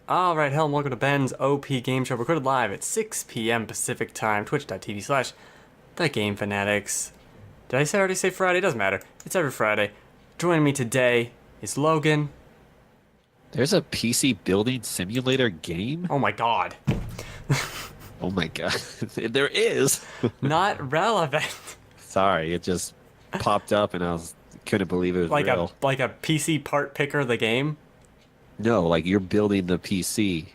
Alright, hello and welcome to Ben's OP Game Show, recorded live at 6 p.m. Pacific Time, twitch.tv/TheGameFanatics. Did I already say Friday? Doesn't matter. It's every Friday. Joining me today is Logan. There's a PC building simulator game? Oh my god. Oh my god. There is. Not relevant. Sorry, it just popped up and couldn't believe it was Like real. a PC part picker the game? No, like you're building the PC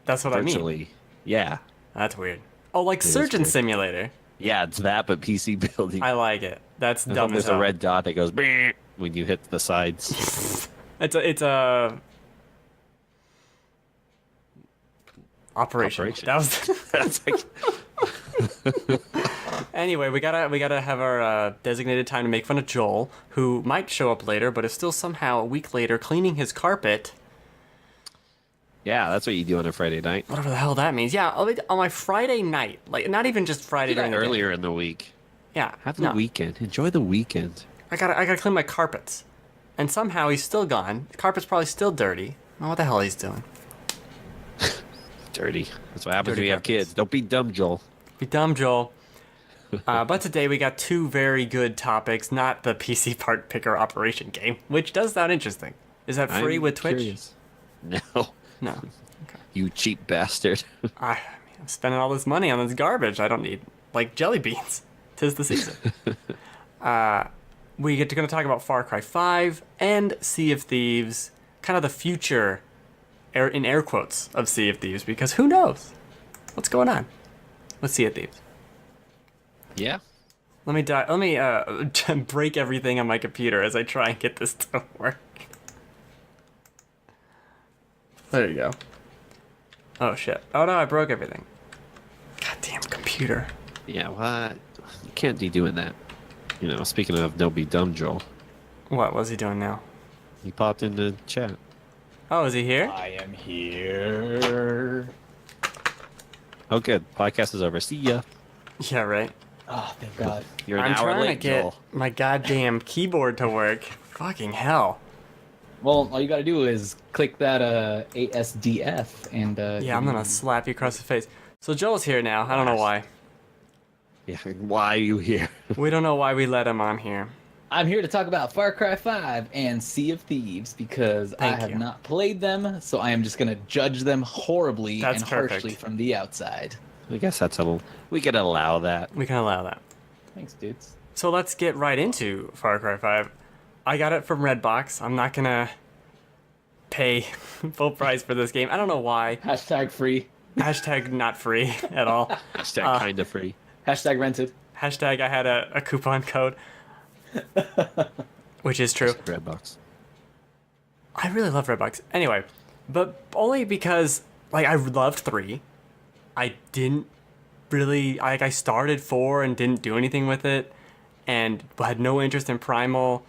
That's what virtually. I mean. Yeah. That's weird. Oh, like It is Surgeon weird. Simulator. Yeah, it's that, but PC building. I like it. That's And dumb as there's a hell. red dot that goes "Beep" when you hit the sides. It's a operation. Operation. That was That's like, Anyway, we gotta have our designated time to make fun of Joel, who might show up later, but is still somehow a week later cleaning his carpet. yeah, that's what you do on a Friday night. Whatever the hell that means. Yeah, on my Friday night, like not even just Friday Do that during the day. earlier in the week. Yeah, Have the no. weekend. Enjoy the weekend. I gotta clean my carpets, and somehow he's still gone. The carpet's probably still dirty. I don't know what the hell he's doing. Dirty. That's what happens Dirty when you have carpets. kids. Don't be dumb, Joel. Be dumb, Joel. But today we got two very good topics, not the PC part picker operation game, which does sound interesting. Is that free I'm with Twitch? curious. No. No. Okay. You cheap bastard. I'm spending all this money on this garbage. I don't need, like, jelly beans. 'Tis the season. We get to gonna talk about Far Cry 5 and Sea of Thieves, kind of the future, in air quotes, of Sea of Thieves, because who knows what's going on with Sea of Thieves. Yeah. Let me break everything on my computer as I try and get this to work. There you go. Oh shit. Oh no, I broke everything. Goddamn computer. Yeah, what? You can't be doing that. You know, speaking of don't be dumb, Joel. What was he doing now? He popped in the chat. Oh, is he here? I am here. Oh, good. Podcast is over. See ya. Yeah, right. Oh, thank God. You're an I'm hour trying late, to get Joel. my goddamn keyboard to work. Fucking hell. Well, all you gotta do is click that ASDF and Yeah, I'm gonna slap you across the face. So Joel's here now. I don't know why. Yeah, why are you here? We don't know why we let him on here. I'm here to talk about Far Cry 5 and Sea of Thieves because Thank I have you. not played them, so I am just gonna judge them horribly That's and perfect. harshly from the outside. I guess that's a... We could allow that. We can allow that. Thanks, dudes. So let's get right into Far Cry 5. I got it from Redbox. I'm not gonna pay full price for this game. I don't know why. Hashtag free. Hashtag not free at all. Hashtag kinda free. Hashtag rented. Hashtag I had a coupon code. Which is true. Redbox. I really love Redbox. Anyway, but only because, like, I loved 3. I didn't really, like, I started 4 and didn't do anything with it, and had no interest in Primal.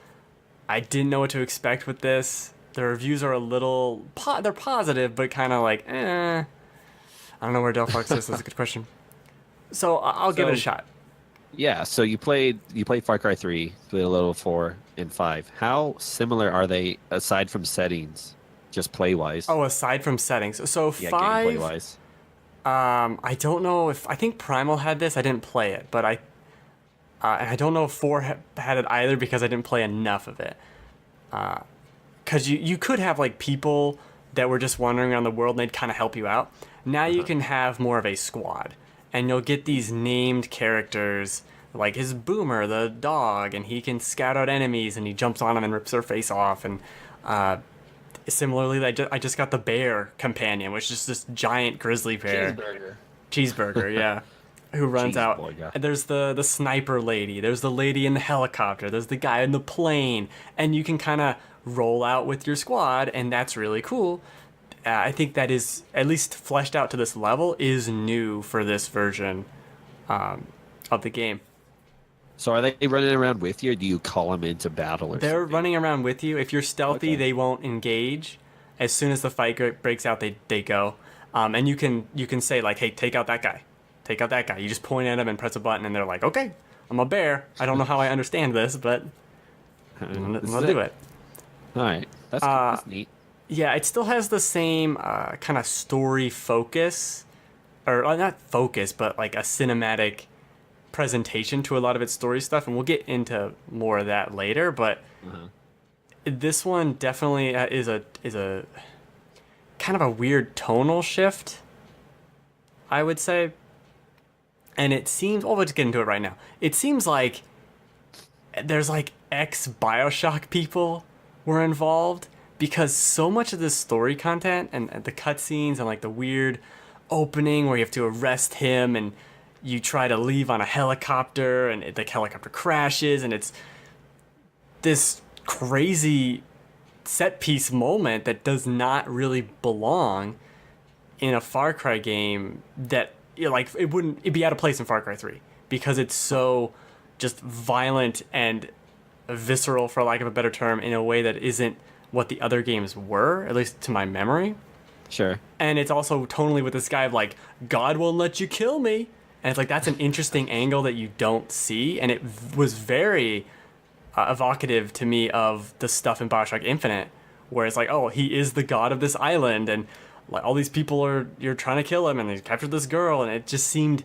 I didn't know what to expect with this. The reviews are a little, they're positive, but kind of like, I don't know where Delphox is. That's a good question. So I'll give it a So- shot. Yeah, so you played Far Cry 3, played a little 4 and 5. How similar are they aside from settings? Just play-wise? Oh, aside from settings. So yeah, 5, gameplay-wise. I don't know if, I think Primal had this. I didn't play it, but and I don't know if 4 had it either because I didn't play enough of it. Because you could have, like, people that were just wandering around the world and they'd kind of help you out. Now you can have more of a squad, and you'll get these named characters, like his Boomer, the dog, and he can scout out enemies, and he jumps on them and rips their face off. And similarly, I just got the bear companion, which is this giant grizzly bear. Cheeseburger, yeah. Who runs out. Cheeseburger. And there's the sniper lady. There's the lady in the helicopter. There's the guy in the plane. And you can kind of roll out with your squad, and that's really cool. I think that is, at least fleshed out to this level, is new for this version of the game. So are they running around with you, or do you call them into battle or They're something? running around with you. If you're stealthy, Okay. they won't engage. As soon as the fight breaks out, they go. And you can say, like, hey, take out that guy. Take out that guy. You just point at him and press a button, and they're like, okay, I'm a bear. I don't know how I understand this, but I'll do it. All right, that's neat. Yeah, it still has the same kind of story focus, or not focus, but like a cinematic presentation to a lot of its story stuff, and we'll get into more of that later. But Uh-huh. this one definitely is a kind of a weird tonal shift, I would say. And it seems, well, let's get into it right now. It seems like there's like ex Bioshock people were involved because so much of this story content and the cutscenes and like the weird opening where you have to arrest him and you try to leave on a helicopter and the helicopter crashes and it's this crazy set piece moment that does not really belong in a Far Cry game that like it'd be out of place in Far Cry 3 because it's so just violent and visceral, for lack of a better term, in a way that isn't what the other games were, at least to my memory. Sure. And it's also tonally with this guy of like, God won't let you kill me. And it's like, that's an interesting angle that you don't see. And it was very evocative to me of the stuff in Bioshock Infinite, where it's like, oh, he is the god of this island. And like all these people you're trying to kill him and they captured this girl. And it just seemed,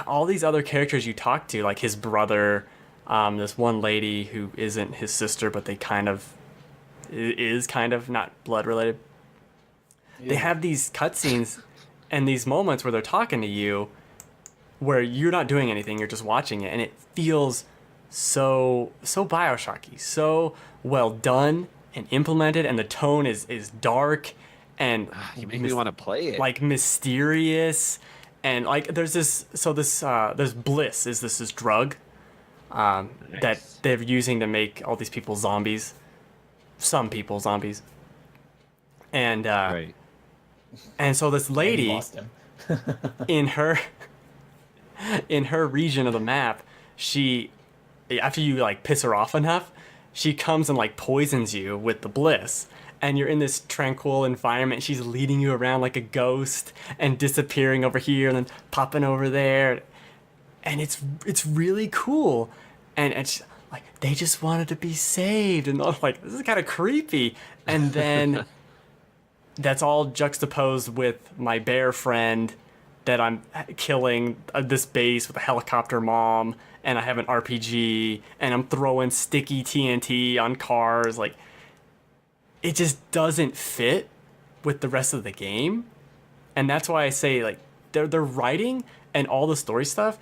all these other characters you talk to, like his brother, this one lady who isn't his sister, but they kind of, is kind of not blood related. They have these cutscenes and these moments where they're talking to you where you're not doing anything, you're just watching it, and it feels so Bioshocky, so well done and implemented, and the tone is dark and You make me want to play it. like mysterious, and like there's there's Bliss is this drug that they're using to make all these people zombies, some people zombies, and Right. and so this We lady lost him. in her region of the map, she, after you like piss her off enough, she comes and like poisons you with the bliss, and you're in this tranquil environment. She's leading you around like a ghost and disappearing over here and then popping over there, and it's really cool, and it's like they just wanted to be saved, and I'm like, this is kind of creepy, and then that's all juxtaposed with my bear friend that I'm killing this base with a helicopter mom, and I have an RPG, and I'm throwing sticky TNT on cars. Like, it just doesn't fit with the rest of the game. And that's why I say, like, their writing and all the story stuff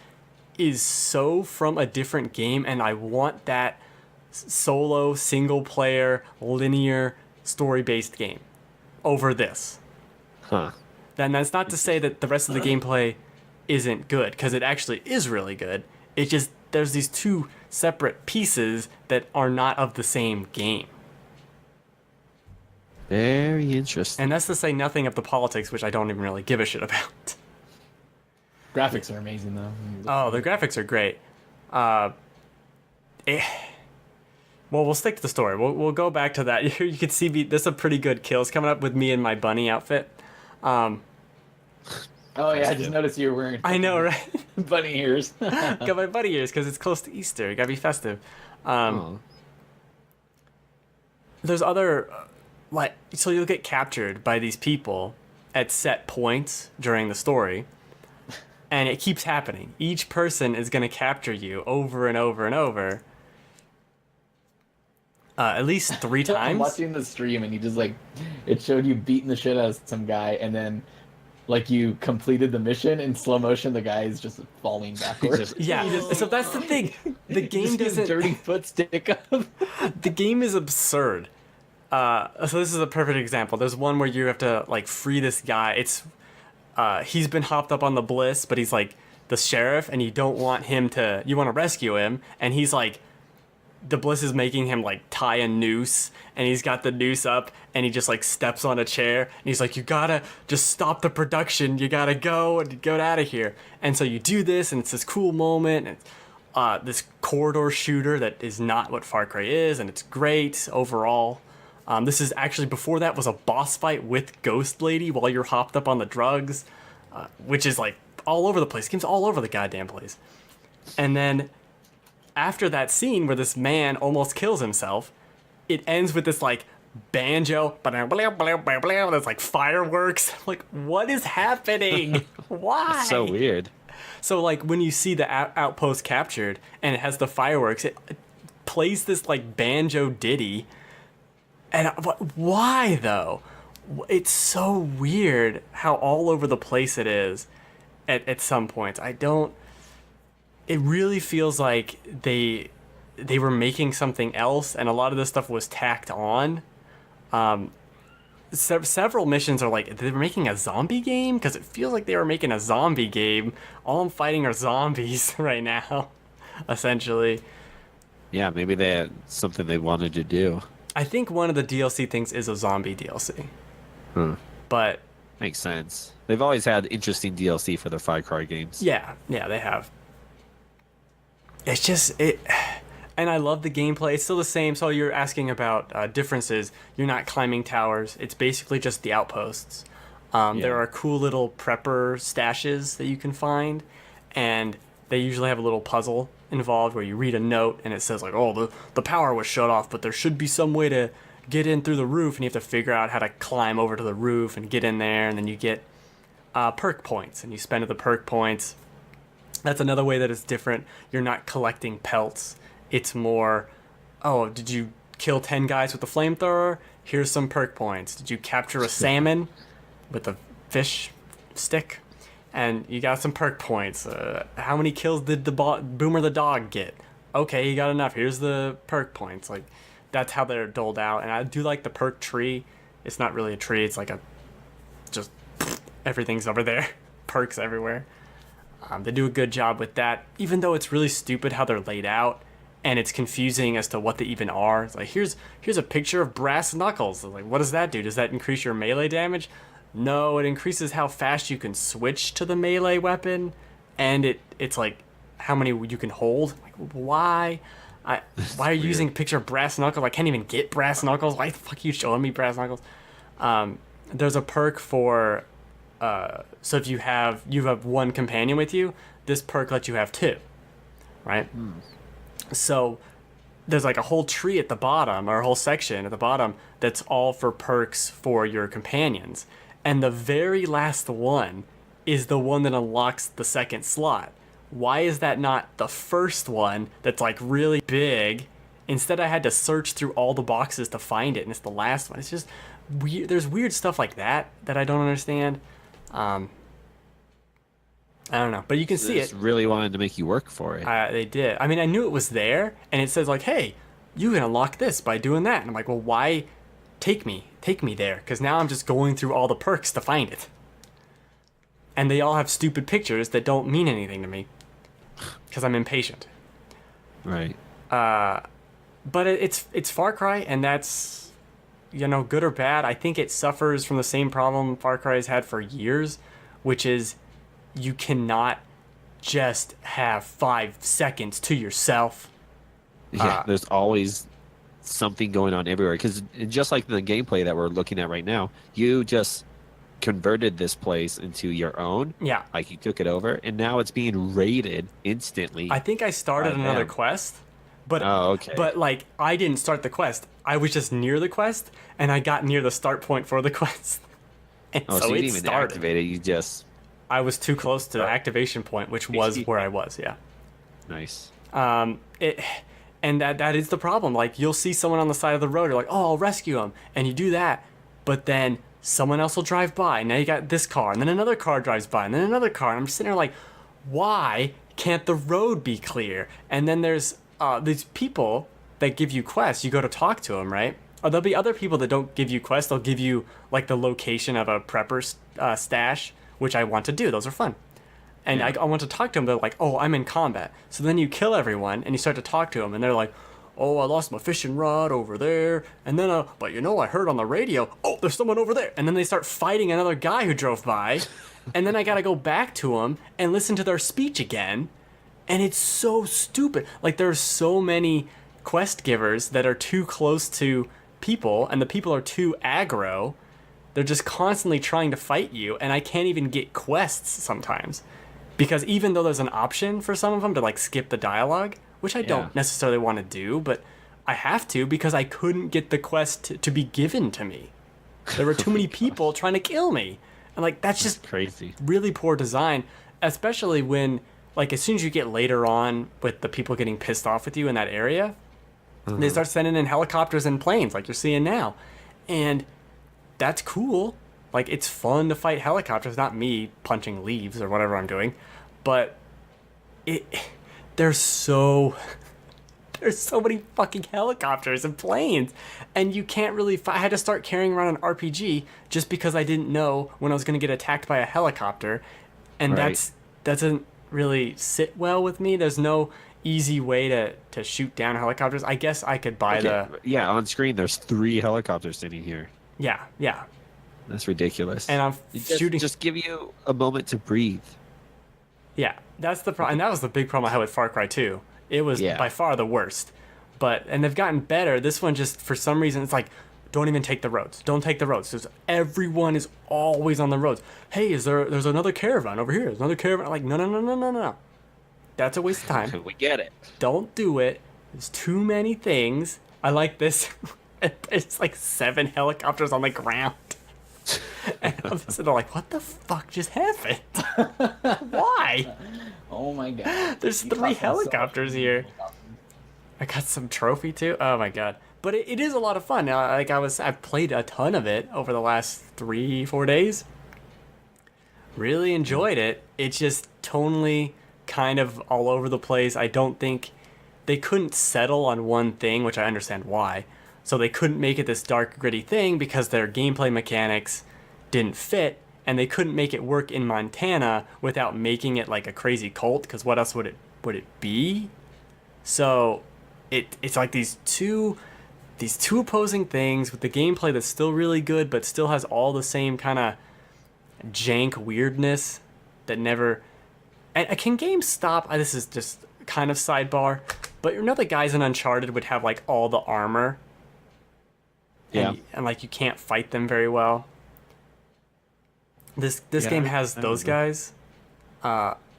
is so from a different game, and I want that solo, single-player, linear, story-based game over this. Huh. Then that's not to say that the rest of the gameplay isn't good, because it actually is really good. It just, there's these two separate pieces that are not of the same game. Very interesting. And that's to say nothing of the politics, which I don't even really give a shit about. Graphics are amazing though. Oh, the graphics are great. Well, we'll stick to the story. We'll go back to that. You can see this is a pretty good kills coming up with me in my bunny outfit. Oh yeah, I just noticed you were wearing. I know, right? Bunny ears. Got my bunny ears because it's close to Easter. Gotta be festive. Oh. There's other, so you'll get captured by these people at set points during the story, and it keeps happening. Each person is gonna capture you over and over and over. At least 3 I'm times. watching the stream and you just like, it showed you beating the shit out of some guy, and then like you completed the mission in slow motion. The guy is just falling backwards. Yeah, so that's the thing. The game Just his doesn't. dirty foot stick up. The game is absurd. So this is a perfect example. There's one where you have to like free this guy. It's he's been hopped up on the bliss, but he's like the sheriff, and you don't want him to. You want to rescue him, and he's like, the bliss is making him like tie a noose, and he's got the noose up, and he just like steps on a chair, and he's like, you gotta just stop the production, you gotta go and get out of here. And so you do this, and it's this cool moment, and this corridor shooter that is not what Far Cry is, and it's great overall. This is actually, before that was a boss fight with Ghost Lady while you're hopped up on the drugs, which is like all over the place. Game's all over the goddamn place. And then after that scene where this man almost kills himself, it ends with this like banjo, there's like fireworks. I'm like, what is happening? Why? It's so weird. So like when you see the outpost captured and it has the fireworks, it plays this like banjo ditty. And why though? It's so weird how all over the place it is at some points. I don't. It really feels like they were making something else, and a lot of this stuff was tacked on. Several missions are like they're making a zombie game because it feels like they were making a zombie game. All I'm fighting are zombies right now, essentially. Yeah, maybe they had something they wanted to do. I think one of the DLC things is a zombie DLC. But Makes sense. They've always had interesting DLC for their Far Cry games. yeah, they have. It's just it, and I love the gameplay. It's still the same. So you're asking about differences. You're not climbing towers. It's basically just the outposts. There are cool little prepper stashes that you can find, and they usually have a little puzzle involved where you read a note and it says like, oh, the power was shut off, but there should be some way to get in through the roof, and you have to figure out how to climb over to the roof and get in there, and then you get perk points, and you spend the perk points. That's another way that it's different. You're not collecting pelts. It's more, oh, did you kill 10 guys with the flamethrower? Here's some perk points. Did you capture a salmon with a fish stick? And you got some perk points. How many kills did the Boomer the dog get? Okay, you got enough. Here's the perk points. Like, that's how they're doled out. And I do like the perk tree. It's not really a tree. It's like just everything's over there. Perks everywhere. They do a good job with that, even though it's really stupid how they're laid out, and it's confusing as to what they even are. It's like, here's a picture of brass knuckles. Like, what does that do? Does that increase your melee damage? No, it increases how fast you can switch to the melee weapon, and it's like how many you can hold. Like, why? Why are you using a picture of brass knuckles? I can't even get brass knuckles. Why the fuck are you showing me brass knuckles? There's a perk for so if you have one companion with you, this perk lets you have two, right? So there's like a whole tree at the bottom, or a whole section at the bottom that's all for perks for your companions, and the very last one is the one that unlocks the second slot. Why is that not the first one that's like really big? Instead, I had to search through all the boxes to find it, and it's the last one. It's just weird. There's weird stuff like that I don't understand. I don't know, but you can see it. Really wanted to make you work for it. They did. I mean, I knew it was there, and it says like, "Hey, you can unlock this by doing that." And I'm like, "Well, why take me there? Because now I'm just going through all the perks to find it." And they all have stupid pictures that don't mean anything to me, because I'm impatient. Right. But it's Far Cry, and that's, good or bad. I think it suffers from the same problem Far Cry has had for years, which is you cannot just have 5 seconds to yourself. Yeah, there's always something going on everywhere. Because just like the gameplay that we're looking at right now, you just converted this place into your own. Yeah. Like you took it over, and now it's being raided instantly. I think I started another quest. But, okay. But like, I didn't start the quest. I was just near the quest, and I got near the start point for the quest. And so you didn't even activate it. You just... I was too close to the activation point, which was where I was, yeah. Nice. And that is the problem. Like, you'll see someone on the side of the road, you're like, oh, I'll rescue him. And you do that, but then someone else will drive by. Now you got this car, and then another car drives by, and then another car. And I'm just sitting there like, why can't the road be clear? And then there's these people that give you quests. You go to talk to them, right? Or there'll be other people that don't give you quests. They'll give you like the location of a prepper stash, which I want to do. Those are fun. And I want to talk to them. They're like, oh, I'm in combat. So then you kill everyone and you start to talk to them, and they're like, oh, I lost my fishing rod over there. And then, but I heard on the radio, oh, there's someone over there. And then they start fighting another guy who drove by. And then I got to go back to them and listen to their speech again. And it's so stupid. Like, there's so many quest givers that are too close to people, and the people are too aggro. They're just constantly trying to fight you, and I can't even get quests sometimes. Because even though there's an option for some of them to, like, skip the dialogue, which I don't necessarily want to do, but I have to because I couldn't get the quest to be given to me. There were too many people trying to kill me. And like that's just crazy. really poor design, especially when like as soon as you get later on with the people getting pissed off with you in that area, they start sending in helicopters and planes like you're seeing now. And that's cool. Like it's fun to fight helicopters, not me punching leaves or whatever I'm doing. But there's so many fucking helicopters and planes, and you can't really I had to start carrying around an RPG just because I didn't know when I was going to get attacked by a helicopter, and Right. that doesn't really sit well with me. There's no easy way to shoot down helicopters. I guess I could buy Yeah, on screen there's 3 helicopters sitting here. yeah, That's ridiculous. and I'm shooting. Just give you a moment to breathe. Yeah, that's the problem, and that was the big problem I had with Far Cry 2. It was Yeah. by far the worst. And they've gotten better. This one just, for some reason, it's like, don't even take the roads. Don't take the roads. Everyone is always on the roads. Hey, there's another caravan over here. There's another caravan. Like, no. That's a waste of time. We get it. Don't do it. There's too many things. I like this. It's like 7 helicopters on the ground. And I'm sitting there like, what the fuck just happened? Why? Oh my god. There's You 3 caught some helicopters here. I got some trophy too. Oh my god! But it is a lot of fun. I've played a ton of it over the last 3-4 days. Really enjoyed it. It's just tonally kind of all over the place. I don't think they couldn't settle on one thing, which I understand why. So they couldn't make it this dark, gritty thing because their gameplay mechanics didn't fit, and they couldn't make it work in Montana without making it like a crazy cult. Because what else would it be? So it's like these two opposing things with the gameplay that's still really good, but still has all the same kind of jank weirdness that never. And can games stop? This is just kind of sidebar, but you know the guys in Uncharted would have like all the armor. Yeah. And like you can't fight them very well. This Yeah, game has I those remember. guys,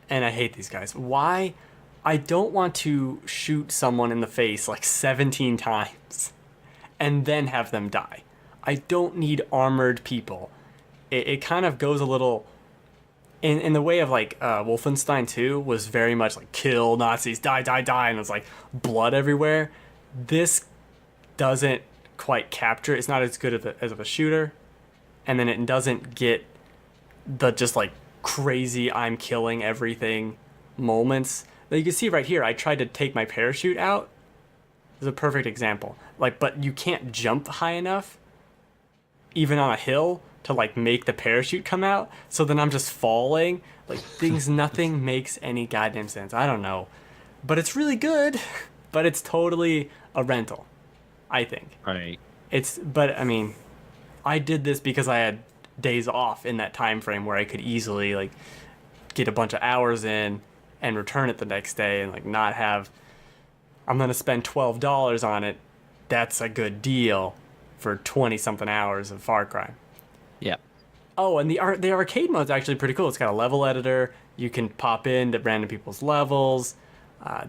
and I hate these guys. Why? I don't want to shoot someone in the face like 17 times and then have them die. I don't need armored people. It kind of goes a little in the way of like Wolfenstein 2 was very much like kill Nazis, die, and it's like blood everywhere. This doesn't quite capture. It's not as good as of a shooter, and then it doesn't get the just like crazy I'm killing everything moments. Now you can see right here, I tried to take my parachute out. This is a perfect example. Like, but you can't jump high enough, even on a hill, to like make the parachute come out. So then I'm just falling. Like nothing makes any goddamn sense. I don't know, but it's really good. But it's totally a rental, I think. Right. But I mean, I did this because I had days off in that time frame where I could easily like get a bunch of hours in and return it the next day and like not have. I'm gonna spend $12 on it. That's a good deal for 20 something hours of Far Cry. Yeah. Oh, and the arcade mode's actually pretty cool. It's got a level editor. You can pop into random people's levels.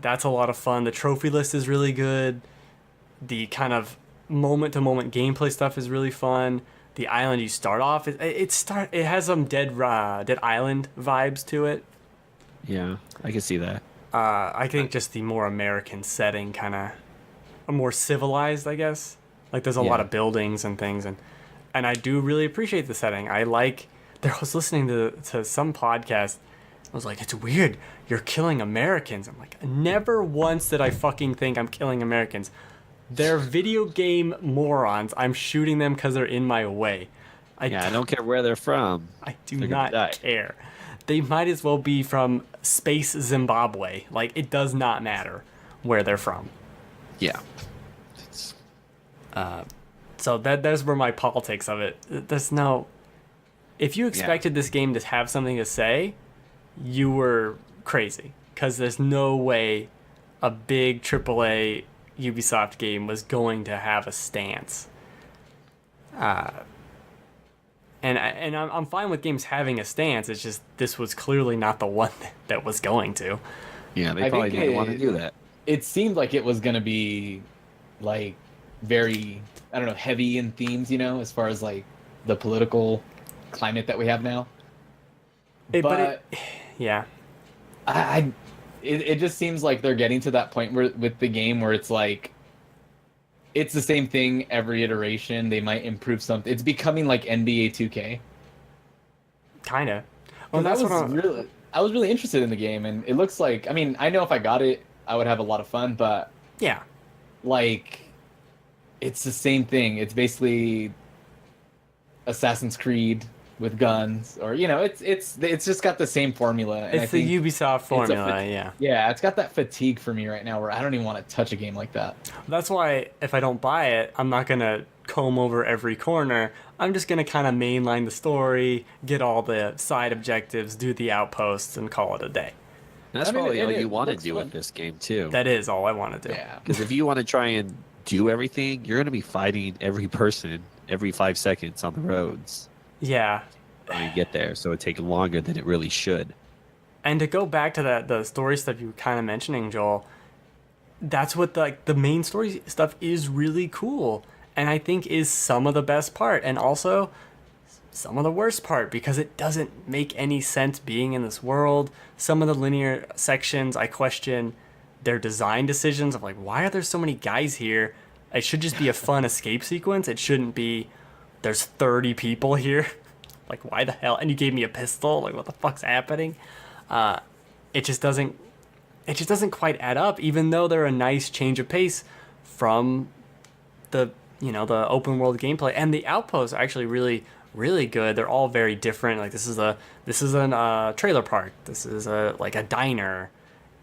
That's a lot of fun. The trophy list is really good. The kind of moment-to-moment gameplay stuff is really fun. The island you start off, it has some Dead Island vibes to it. Yeah, I can see that. I think just the more American setting, kind of more civilized, I guess. Like there's a lot of buildings and things, and I do really appreciate the setting. I was listening to some podcast. I was like, it's weird. You're killing Americans. I'm like, never once did I fucking think I'm killing Americans. They're video game morons. I'm shooting them because they're in my way. I don't care where they're from. I do They're gonna not die. care. They might as well be from space Zimbabwe. Like, it does not matter where they're from. Yeah. So that's where my politics of it. There's no. If you expected this game to have something to say, you were crazy. Because there's no way a big AAA Ubisoft game was going to have a stance. And I'm fine with games having a stance. It's just this was clearly not the one that was going to. Yeah, they I probably think didn't want to do that. It seemed like it was going to be like very, I don't know, heavy in themes, as far as like the political climate that we have now. Yeah. It just seems like they're getting to that point where with the game where it's like it's the same thing every iteration. They might improve something. It's becoming like NBA 2K. Kind of. Well, I was really interested in the game, and it looks like, I mean, I know if I got it, I would have a lot of fun, but yeah, like it's the same thing. It's basically Assassin's Creed with guns, or it's just got the same formula. And it's the Ubisoft formula. Yeah. Yeah, it's got that fatigue for me right now, where I don't even want to touch a game like that. That's why if I don't buy it, I'm not gonna comb over every corner. I'm just gonna kind of mainline the story, get all the side objectives, do the outposts, and call it a day. That's probably all you want to do with this game too. That is all I want to do. Yeah. Because if you want to try and do everything, you're going to be fighting every person every 5 seconds on the roads. Yeah. When you get there, so it takes longer than it really should. And to go back to the story stuff you were kind of mentioning, Joel, that's what the main story stuff is really cool, and I think is some of the best part, and also some of the worst part, because it doesn't make any sense being in this world. Some of the linear sections, I question their design decisions of like, why are there so many guys here? It should just be a fun escape sequence. It shouldn't be there's 30 people here. Like, why the hell? And you gave me a pistol. Like, what the fuck's happening? It just doesn't quite add up, even though they're a nice change of pace from the open world gameplay. And the outposts are actually really, really good. They're all very different. Like, this is a trailer park. This is a diner.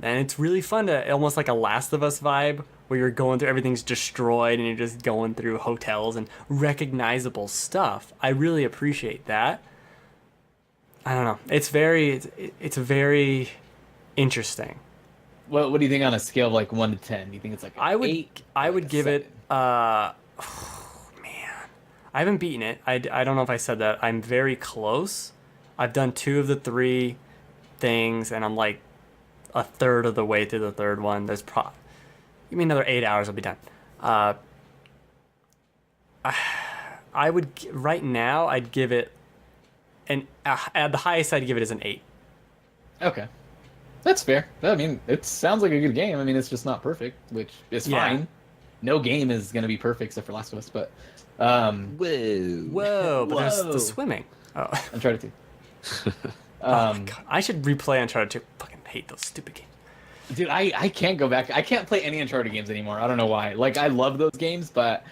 And it's really fun to, almost like a Last of Us vibe, where you're going through, everyth's destroyed and you're just going through hotels and recognizable stuff. I really appreciate that. I don't know. It's very interesting. What do you think on a scale of like 1 to 10? Do you think it's like an 8? I would give it man. I haven't beaten it. I don't know if I said that. I'm very close. I've done 2 of the 3 things, and I'm like a third of the way through the third one. Give me another 8 hours, I'll be done. I would right now. I'd give it at the highest. I'd give it as an 8. Okay, that's fair. I mean, it sounds like a good game. I mean, it's just not perfect, which is fine. No game is going to be perfect except for Last of Us, but whoa! But there's the swimming. Oh, Uncharted 2. God. I should replay Uncharted 2. Fucking hate those stupid games. Dude, I can't go back. I can't play any Uncharted games anymore. I don't know why. Like, I love those games, but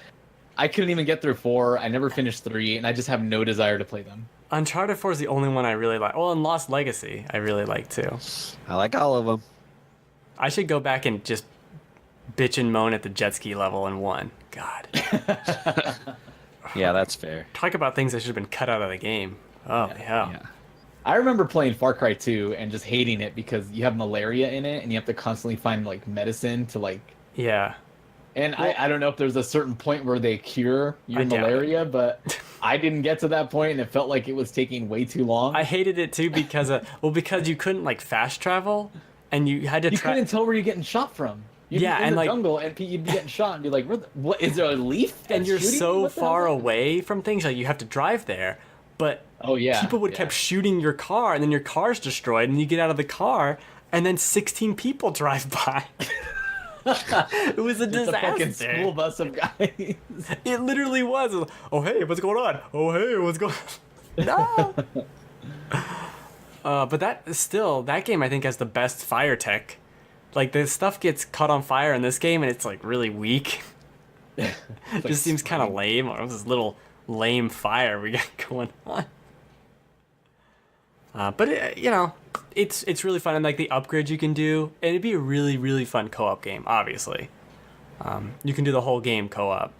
I couldn't even get through 4. I never finished 3, and I just have no desire to play them. Uncharted 4 is the only one I really like. Well, and Lost Legacy I really like too. I like all of them. I should go back and just bitch and moan at the jet ski level in 1. God. Yeah, that's fair. Talk about things that should have been cut out of the game. Oh, yeah. I remember playing Far Cry 2 and just hating it because you have malaria in it, and you have to constantly find like medicine to like. Yeah. And I don't know if there's a certain point where they cure your malaria, but I didn't get to that point, and it felt like it was taking way too long. I hated it too because because you couldn't like fast travel, and you had to. You couldn't tell where you're getting shot from. You'd be in the jungle, and you'd be getting shot, and be like, "What is there a leaf?" And you're so far away from things, like you have to drive there. But people would keep shooting your car, and then your car's destroyed, and you get out of the car, and then 16 people drive by. It was a disaster. It's a fucking school bus of guys. It literally was. Oh, hey, what's going on? Oh, hey, what's going on? No! But that game I think has the best fire tech. Like, the stuff gets caught on fire in this game, and it's like really weak. It just seems kind of lame. Or this little lame fire we got going on. But it's really fun, and like the upgrades you can do, and it'd be a really, really fun co-op game. Obviously, you can do the whole game co-op,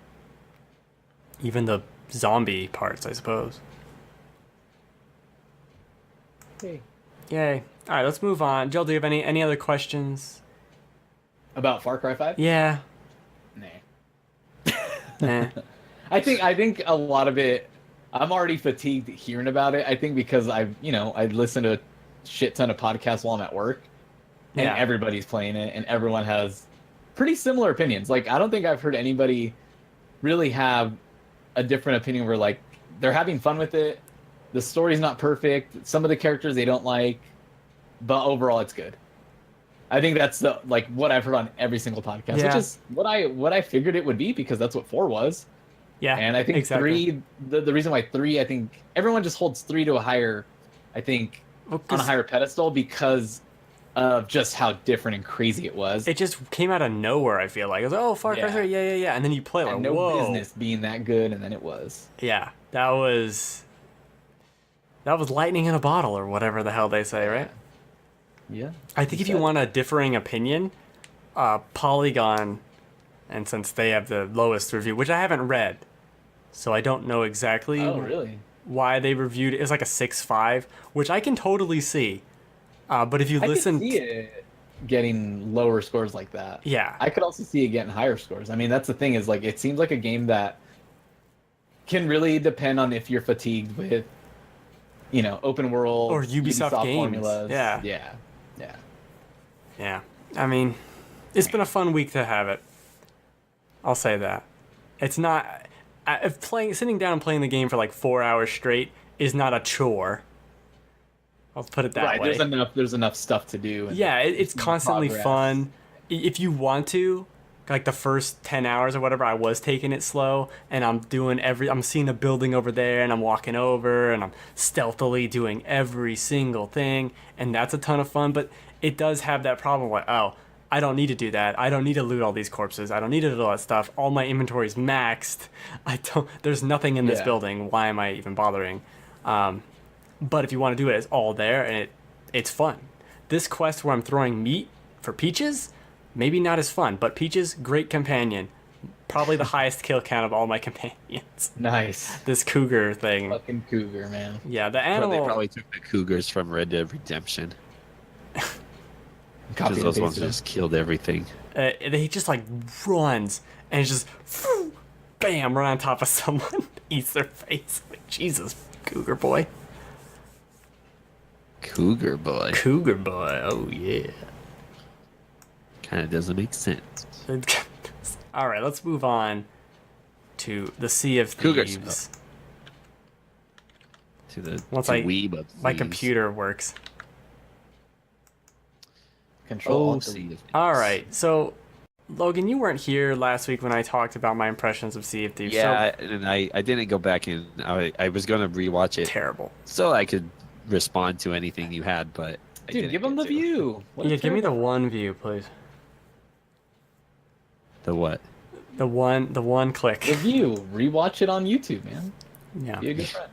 even the zombie parts, I suppose. Hey. Yay! All right, let's move on. Joel, do you have any other questions about Far Cry 5? Yeah. Nah. I think a lot of it, I'm already fatigued hearing about it. I think because I listen to a shit ton of podcasts while I'm at work, and everybody's playing it, and everyone has pretty similar opinions. Like, I don't think I've heard anybody really have a different opinion where like they're having fun with it. The story's not perfect. Some of the characters they don't like, but overall it's good. I think that's the like what I've heard on every single podcast, Yeah. which is what I figured it would be because that's what 4 was. Yeah, And I think exactly. 3, the reason why 3, I think everyone just holds 3 to a higher, I think, Well, on a 'cause higher pedestal because of just how different and crazy it was. it just came out of nowhere. I feel like it was oh Far Cry Yeah. 3, yeah, and then you play like And no whoa, business being that good, and then it was. yeah, that was lightning in a bottle or whatever the hell they say, right? Yeah. I think if you want a differing opinion, Polygon, and since they have the lowest review, which I haven't read, so I don't know exactly Oh, really? why they reviewed it. It's like a 6.5, which I can totally see. But if you I listen, could see it getting lower scores like that. yeah, I could also see it getting higher scores. I mean, that's the thing is like it seems like a game that can really depend on if you're fatigued with, open world Or Ubisoft games. formulas. Yeah. Yeah. yeah. I mean, it's been a fun week to have it. I'll say that. It's not if sitting down and playing the game for like 4 hours straight is not a chore. I'll put it that Right. way. There's enough stuff to do. And Yeah, it's some constantly progress. fun. If you want to, like the first 10 hours or whatever, I was taking it slow and I'm seeing a building over there and I'm walking over and I'm stealthily doing every single thing, and that's a ton of fun, but it does have that problem like, oh, I don't need to do that. I don't need to loot all these corpses. I don't need to do all that stuff. All my inventory is maxed. There's nothing in this Yeah. building. Why am I even bothering? But if you want to do it, it's all there, and it's fun. This quest where I'm throwing meat for Peaches, maybe not as fun, but Peaches, great companion. Probably the highest kill count of all my companions. Nice. This cougar thing. Fucking cougar, man. Yeah, the Well, animal. they probably took the cougars from Red Dead Redemption Copy because and those ones paste it. just killed everything. He just like runs and it's just bam, run on top of someone, eats their face. Like, Jesus, cougar boy. Cougar boy. Cougar boy, oh yeah. Kind of doesn't make sense. All right, let's move on to the Sea of Cougars. Thieves. To the Once to I- weeb of My thieves. computer works. Control. Oh, Alt, Sea of Thieves. All right, so Logan, you weren't here last week when I talked about my impressions of Sea of Thieves. Yeah, and I didn't go back and I was gonna rewatch So it terrible. so I could respond to anything you had, but I Dude, didn't give them get the to. view. What a Yeah, give me the terrible- one view, please. The what? The one click. The view. Rewatch it on YouTube, man. Yeah. Be a good friend.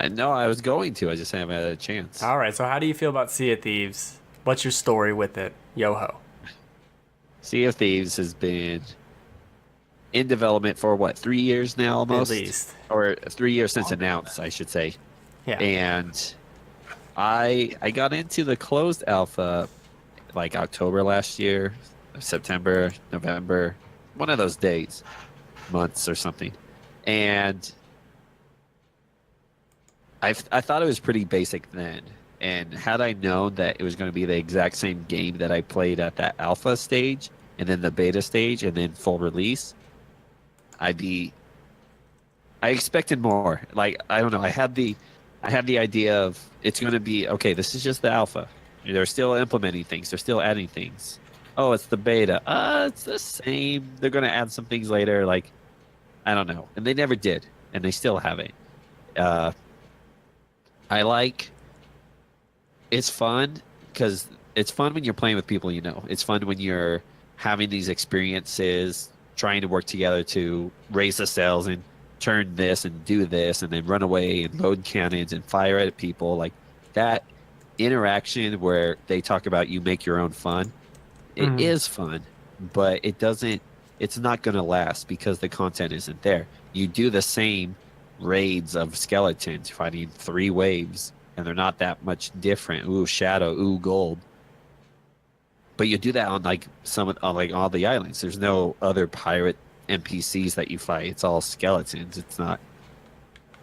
I know I was going to. I just haven't had a chance. All right, so how do you feel about Sea of Thieves? What's your story with it? Yo-ho. Sea of Thieves has been in development for what, 3 years now almost? At least. Or 3 years since announced, I should say. Yeah. And I got into the closed alpha like October last year, September, November, one of those days, months or something. And I thought it was pretty basic then. And had I known that it was going to be the exact same game that I played at that alpha stage and then the beta stage and then full release, I expected more. Like, I don't know. I had the idea of it's going to be, okay, this is just the alpha. They're still implementing things. They're still adding things. Oh, it's the beta. It's the same. They're going to add some things later. Like, I don't know. And they never did. And they still haven't. It's fun because it's fun when you're playing with people you know. It's fun when you're having these experiences, trying to work together to raise the sails and turn this and do this and then run away and load cannons and fire at people. Like that interaction where they talk about you make your own fun. It is fun, but it's not going to last because the content isn't there. You do the same raids of skeletons fighting 3 waves and they're not that much different. Ooh, shadow, ooh, gold. But you do that on like all the islands. There's no other pirate NPCs that you fight. It's all skeletons. It's not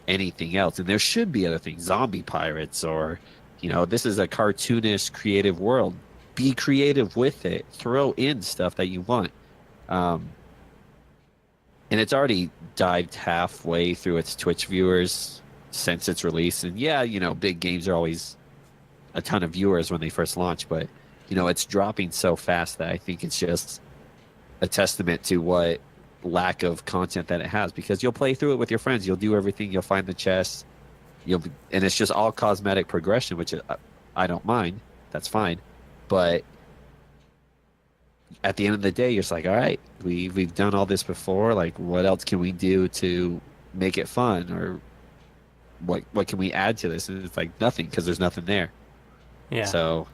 anything else. And there should be other things, zombie pirates, or this is a cartoonish creative world. Be creative with it. Throw in stuff that you want. Um, and it's already dived halfway through its Twitch viewers since its release. And yeah, big games are always a ton of viewers when they first launch, but it's dropping so fast that I think it's just a testament to what lack of content that it has, because you'll play through it with your friends, you'll do everything, you'll find the chests, and it's just all cosmetic progression, which I don't mind. That's fine, but at the end of the day, you're just like, all right, we've done all this before. Like, what else can we do to make it fun, or what can we add to this? And it's like nothing, because there's nothing there. Yeah. So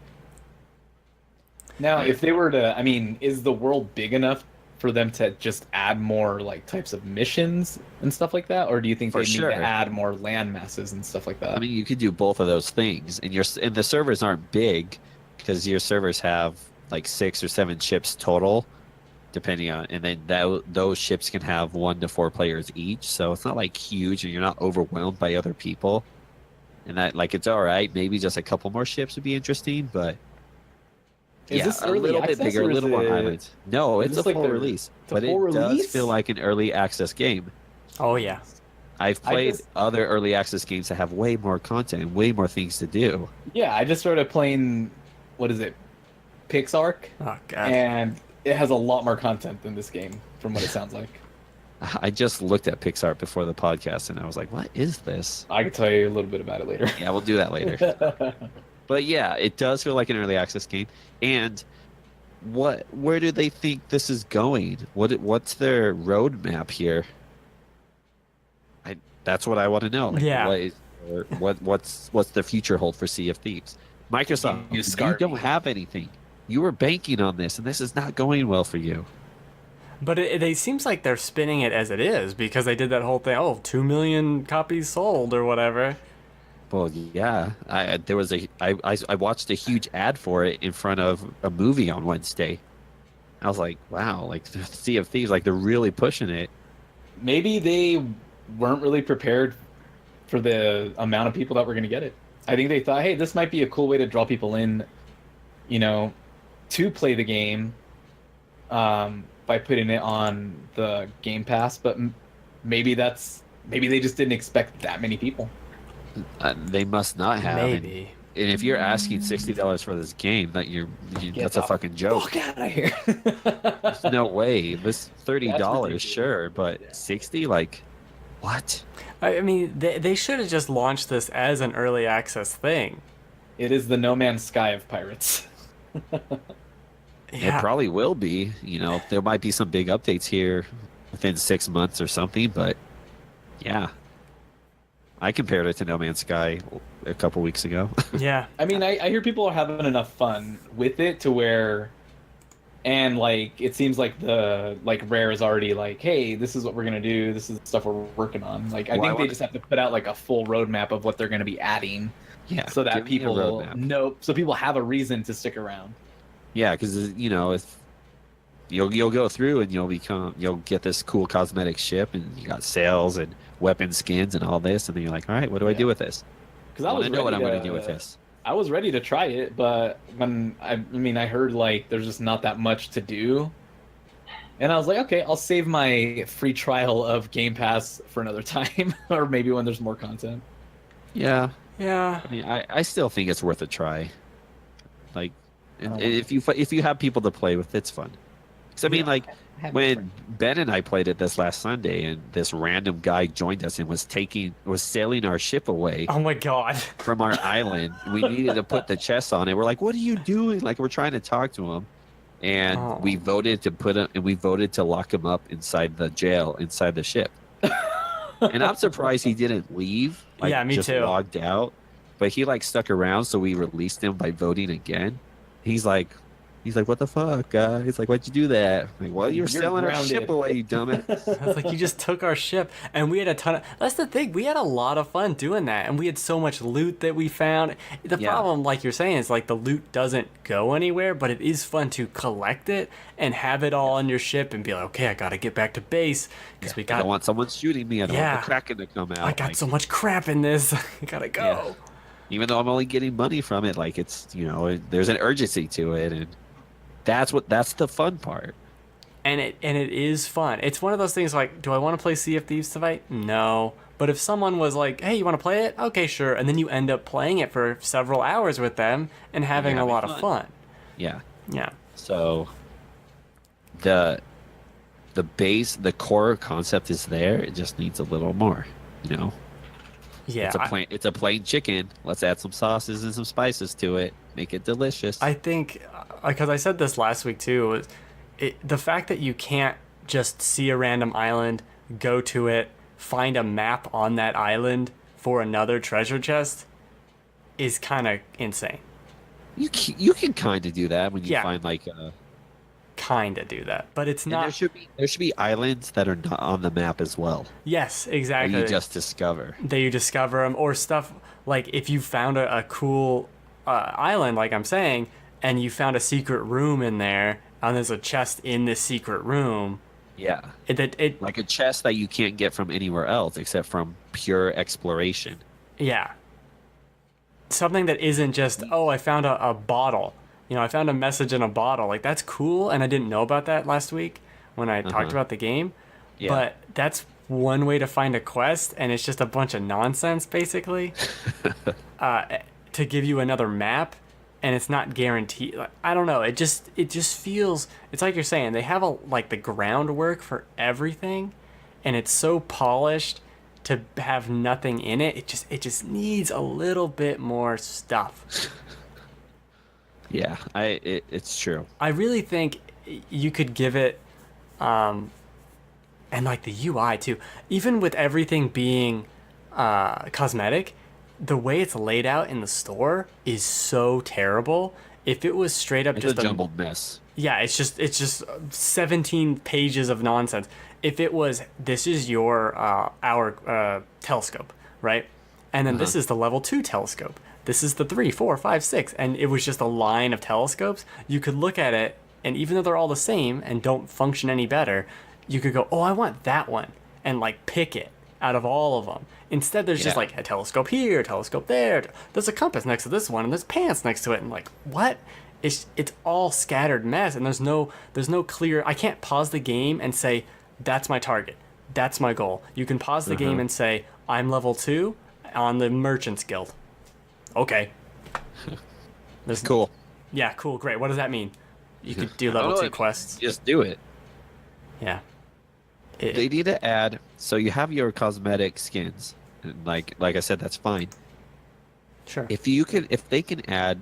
Now, if they were to, I mean, is the world big enough for them to just add more like types of missions and stuff like that, or do you think For they sure. need to add more land masses and stuff like that? I mean, you could do both of those things, and the servers aren't big, because your servers have like 6 or 7 ships total, depending on, and then those ships can have 1 to 4 players each. So it's not like huge, and you're not overwhelmed by other people. And that, like, it's all right. Maybe just a couple more ships would be interesting, but Is yeah, this a early little bit access, bigger, a or is little more it- islands. No, is it's a this like full the- release, it's a but it full does release? feel like an early access game. Oh yeah. I've played just- other early access games that have way more content and way more things to do. Yeah, I just started playing, what is it, Pixark, Oh god. and it has a lot more content than this game, from what it sounds like. I just looked at Pixar before the podcast, and I was like, what is this? I can tell you a little bit about it later. Yeah, we'll do that later. But yeah, it does feel like an early access game. And where do they think this is going? What's their roadmap here? That's what I want to know. Like, Yeah. what's the future hold for Sea of Thieves? Microsoft, You you scarred don't me. have anything. You were banking on this, and this is not going well for you. But it seems like they're spinning it as it is, because they did that whole thing. Oh, 2 million copies sold or whatever. Well, yeah, I watched a huge ad for it in front of a movie on Wednesday. I was like, wow, like Sea of Thieves, like they're really pushing it. Maybe they weren't really prepared for the amount of people that were going to get it. I think they thought, hey, this might be a cool way to draw people in, to play the game, by putting it on the Game Pass. But maybe they just didn't expect that many people. They must not have. Maybe. And if you're asking $60 for this game, that's a the fucking joke. Fuck out of here! There's no way. This $30, ridiculous. sure, but 60, like, what? I mean, they should have just launched this as an early access thing. It is the No Man's Sky of pirates. Yeah. It probably will be. There might be some big updates here within 6 months or something, but yeah. I compared it to No Man's Sky a couple weeks ago. Yeah. I mean, I hear people are having enough fun with it to where, and like it seems like Rare is already like, hey, this is what we're gonna do. This is the stuff we're working on. Like, I Well, I think they wanna- just have to put out like a full roadmap of what they're gonna be adding, Yeah, so that give me a people roadmap. know, so people have a reason to stick around. Yeah, because if you'll go through and you'll get this cool cosmetic ship, and you got sails and weapon skins and all this, and then you're like, all right, what do I do with this? Because I I want was to know what I'm ready going to do with this. I was ready to try it, but when I heard like there's just not that much to do, and I was like, okay, I'll save my free trial of Game Pass for another time, or maybe when there's more content. Yeah, Yeah. I mean, I still think it's worth a try. Like, Oh. if you have people to play with, it's fun. Because I mean, like, when Ben and I played it this last Sunday, and this random guy joined us and was sailing our ship away Oh my god. from our island. We needed to put the chest on it. We're like, what are you doing? Like, we're trying to talk to him. And Oh. we voted to lock him up inside the jail, inside the ship. And I'm surprised he didn't leave. Like, Yeah, me just too. logged out. But he like stuck around, so we released him by voting again. He's like, what the fuck, guys? He's like, why'd you do that? I'm like, well, you're selling our grounded. ship away, you dumbass. I was like, you just took our ship, and we had a ton of. That's the thing. We had a lot of fun doing that, and we had so much loot that we found. The Yeah. problem, like you're saying, is like the loot doesn't go anywhere, but it is fun to collect it and have it all on your ship and be like, okay, I gotta get back to base because we I got. don't want someone shooting me. I don't Yeah. want the Kraken to come out. I got Like, so much crap in this. I gotta go. Yeah. Even though I'm only getting money from it, like, it's, there's an urgency to it, and that's the fun part. and it is fun. It's one of those things like, do I want to play Sea of Thieves tonight? No. But if someone was like, "Hey, you want to play it?" Okay, sure. And then you end up playing it for several hours with them and having a lot of fun. Yeah. Yeah. So the the core concept is there. It just needs a little more, you know. Yeah. It's a plain chicken. Let's add some sauces and some spices to it. Make it delicious. I think, because I said this last week too, was the fact that you can't just see a random island, go to it, find a map on that island for another treasure chest is kind of insane. You can kind of do that when you Yeah. find like Kind of do that, but it's and not. there should be islands that are not on the map as well. Yes, That exactly. you just discover. That you discover them, or stuff like if you found a cool island, like I'm saying, and you found a secret room in there, and there's a chest in this secret room. Yeah. It Like a chest that you can't get from anywhere else except from pure exploration. yeah. Something that isn't just, oh, I found a bottle. You know, I found a message in a bottle. Like, that's cool, and I didn't know about that last week when I talked about the game. Yeah. But that's one way to find a quest, and it's just a bunch of nonsense, basically, to give you another map, and it's not guaranteed. Like, I don't know. It just feels. It's like you're saying they have like the groundwork for everything, and it's so polished to have nothing in it. It just needs a little bit more stuff. Yeah, it's true. I really think you could give it, and like the UI too, even with everything being cosmetic, the way it's laid out in the store is so terrible. If it was straight up It's just a jumbled mess. yeah, it's just 17 pages of nonsense. If it was, this is your our telescope, right? And then this is the level 2 telescope. This is the 3, 4, 5, 6, and it was just a line of telescopes. You could look at it, and even though they're all the same and don't function any better, you could go, "Oh, I want that one," and like pick it out of all of them. Instead, there's just Yeah. like a telescope here, a telescope there. There's a compass next to this one, and there's pants next to it, and like what? It's all scattered mess, and there's no clear. I can't pause the game and say that's my target, that's my goal. You can pause the game and say I'm level 2 on the Merchants Guild. Okay. There's Cool. Yeah, cool, great. What does that mean? You could do I don't level know, 2 it- quests. Just do it. Yeah. They need to add so you have your cosmetic skins. And like I said, that's fine. Sure. If they can add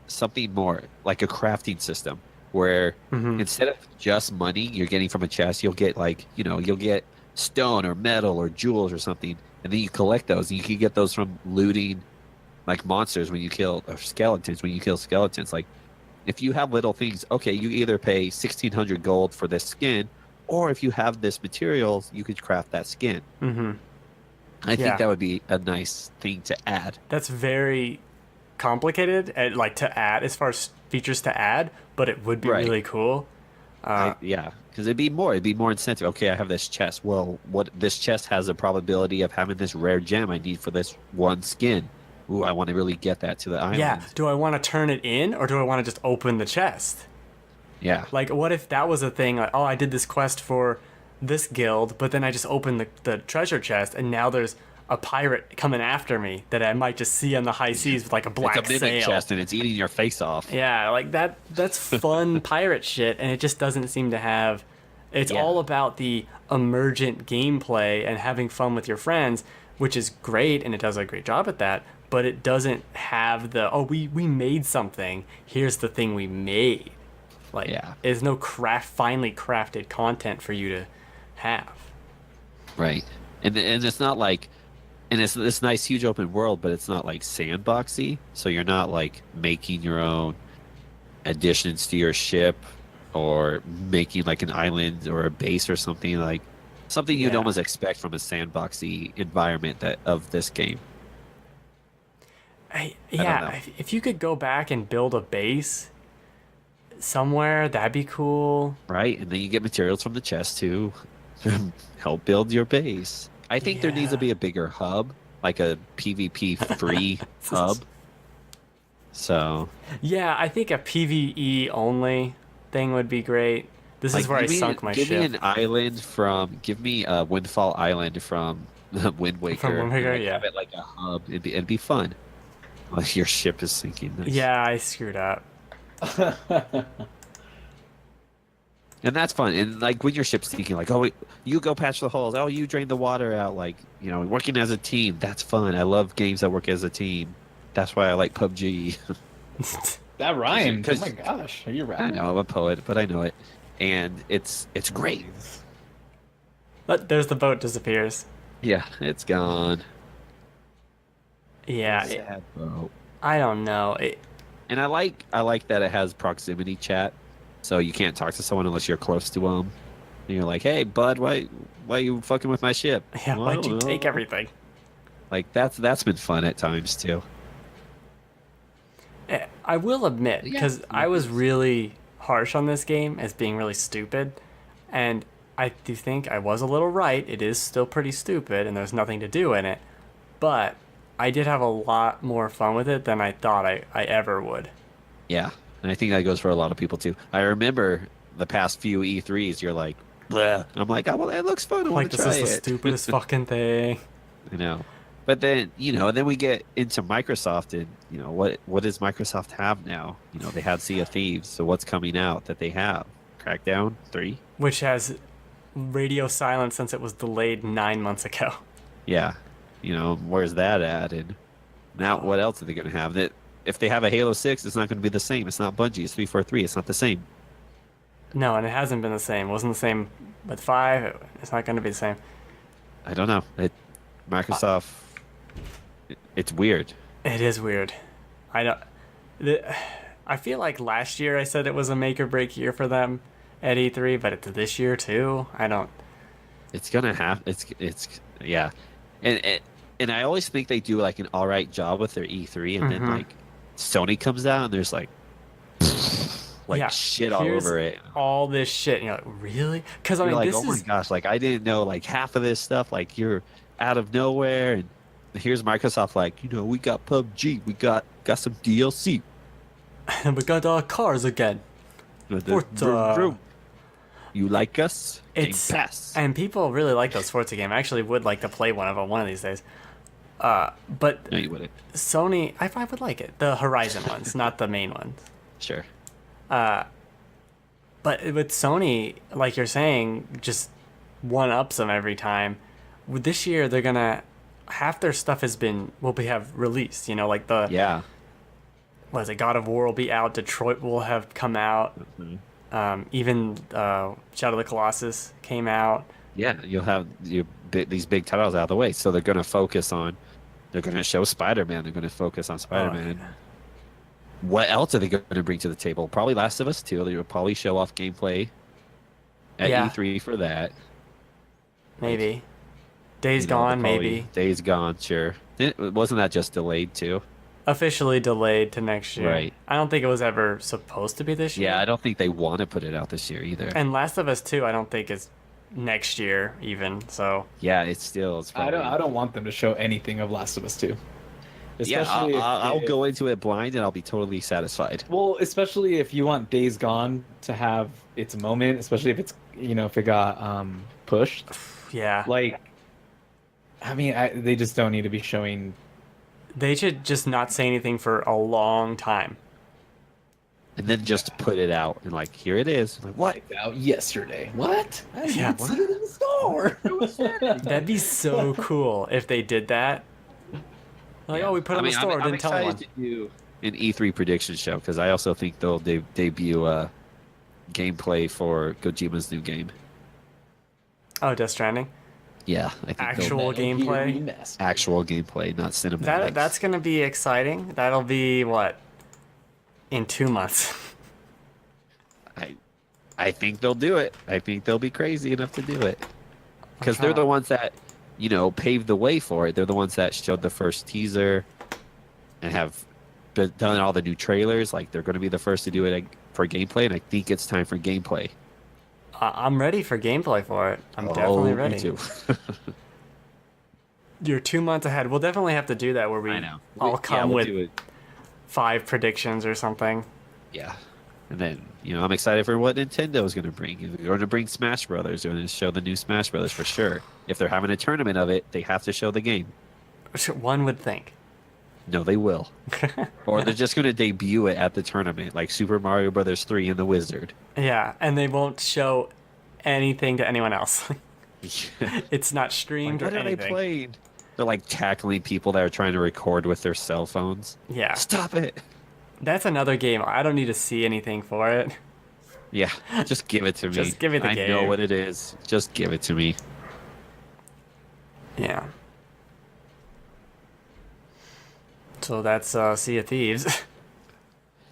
something more, like a crafting system where instead of just money you're getting from a chest, you'll get you'll get stone or metal or jewels or something, and then you collect those, and you can get those from looting like monsters when you kill, or skeletons when you kill skeletons. Like if you have little things, okay, you either pay 1,600 gold for this skin, or if you have this materials, you could craft that skin. I Yeah. think that would be a nice thing to add. That's very complicated, like to add as far as features to add, but it would be Right. really cool. Yeah, because it'd be more incentive. Okay, I have this chest. Well, what this chest has a probability of having this rare gem I need for this one skin. Ooh, I want to really get that to the island. Yeah. Do I want to turn it in, or do I want to just open the chest? Yeah. Like, what if that was a thing? Like, oh, I did this quest for this guild, but then I just opened the treasure chest, and now there's a pirate coming after me that I might just see on the high seas with like a black It's a mimic sail. chest and it's eating your face off. Yeah, like that's fun pirate shit, and it just doesn't seem to have. It's Yeah. all about the emergent gameplay and having fun with your friends, which is great, and it does a great job at that. But it doesn't have the we made something. Here's the thing we made. Like, Yeah. there's no finely crafted content for you to have. Right. And it's not like, and it's this nice huge open world, but it's not like sandboxy. So you're not like making your own additions to your ship, or making like an island or a base or something, like something you'd Yeah. almost expect from a sandboxy environment of this game. Yeah, know. if you could go back and build a base somewhere, that'd be cool. Right. And then you get materials from the chest to help build your base. I think there needs to Yeah. be a bigger hub, like a PvP free hub. So Yeah, I think a PvE only thing would be great. This Like, is where I sunk my give me ship. an island from, give me a Windfall Island from Wind Waker. From Wind Waker, and, like, yeah. have it like a hub. It'd be fun. Like your ship is sinking. Nice. Yeah, I screwed up. And that's fun. And like when your ship's sinking, like, oh, wait, you go patch the holes. Oh, you drain the water out. Like, working as a team. That's fun. I love games that work as a team. That's why I like PUBG. That rhymed. Oh 'Cause- my gosh, are you I rapping? know I'm a poet, but I know it. And it's great. But there's the boat disappears. Yeah, it's gone. Yeah, Sad boat. I don't know. And I like that it has proximity chat, so you can't talk to someone unless you're close to them. And you're like, hey, bud, why you fucking with my ship? Yeah, Well, I why'd you don't take know. everything? Like that's been fun at times too. I will admit, Yeah. because I was really harsh on this game as being really stupid, and I do think I was a little right. It is still pretty stupid, and there's nothing to do in it. But I did have a lot more fun with it than I thought I ever would. Yeah, and I think that goes for a lot of people too. I remember the past few E3s, you're like, bleh. I'm like, oh well, that looks fun. I Like, want to this try is the it. stupidest fucking thing. I know. But then, then we get into Microsoft and, what does Microsoft have now? They had Sea of Thieves, so what's coming out that they have? Crackdown 3? Which has radio silence since it was delayed 9 months ago. Yeah. Where's that at? And now what else are they going to have? That if they have a Halo 6, it's not going to be the same. It's not Bungie. It's 343. It's not the same. No, and it hasn't been the same. It wasn't the same with 5. It's not going to be the same. I don't know. Microsoft, it's weird. It is weird. I don't. I feel like last year I said it was a make or break year for them at E3, but it's this year too. I don't. It's gonna have. Yeah, and I always think they do like an all right job with their E3, and then like Sony comes out and there's like Yeah, shit all here's over it. All this shit. And you're like, really? Because I mean, You're like, this oh my is gosh, like I didn't know like half of this stuff. Like you're out of nowhere, and here's Microsoft like, we got PUBG, we got some DLC. we got cars again. Forza. You like us? It's Game Pass. and people really like those Forza games. I actually would like to play one of them one of these days. But No, you wouldn't. Sony, I would like it. The Horizon ones, not the main ones. Sure. But with Sony, like you're saying, just one ups them every time. With this year, they're gonna half their stuff will have released. Like the Yeah. what is it? God of War will be out. Detroit will have come out. Even Shadow of the Colossus came out. Yeah, you'll have these big titles out of the way, so they're going to focus on. They're going to show Spider-Man. They're going to focus on Spider-Man. yeah. What else are they going to bring to the table? Probably Last of Us 2. They'll probably show off gameplay at Yeah. E3 for that. Maybe. Days They'll Gone, probably- maybe. Days Gone, sure. Wasn't that just delayed too? Officially delayed to next year. Right. I don't think it was ever supposed to be this year. Yeah, I don't think they want to put it out this year either. And Last of Us 2, I don't think is next year even. So Yeah, it's probably, I don't want them to show anything of Last of Us 2. Yeah, Especially I'll if- go into it blind and I'll be totally satisfied. Well, especially if you want Days Gone to have its moment, especially if it's if it got pushed. yeah, Like, I mean, they just don't need to be showing. they should just not say anything for a long time. And then just put it out and like, here it is. Like, what? Out yesterday. What? I didn't Yeah. even see it in the store. That'd be so cool if they did that. Like, oh, we put it in the store, I'm didn't tell anyone. excited to do an E3 prediction show because I also think they'll debut gameplay for Kojima's new game. Oh, Death Stranding. Yeah, I think Actual gameplay? actual gameplay, not cinematic. That's gonna be exciting. That'll be what? In 2 months. I think they'll do it. I think they'll be crazy enough to do it because they're the ones that paved the way for it. They're the ones that showed the first teaser and have done all the new trailers. Like they're going to be the first to do it for gameplay, and I think it's time for gameplay. I'm ready for gameplay for it. I'm definitely ready. Me too. You're 2 months ahead. We'll definitely have to do that where we I know. all come we'll with do it. 5 predictions or something. Yeah. And then, I'm excited for what Nintendo's going to bring. If they're going to bring Smash Brothers. They're going to show the new Smash Brothers for sure. If they're having a tournament of it, they have to show the game. One would think. No, they will. Or they're just going to debut it at the tournament, like Super Mario Brothers 3 and the Wizard. Yeah, and they won't show anything to anyone else. It's not streamed What or are they anything. playing? They're like tackling people that are trying to record with their cell phones. Yeah, Stop it. that's another game. I don't need to see anything for it. Yeah, just give it to me. Just give me the I game. know what it is. Just give it to me. Yeah. So that's Sea of Thieves.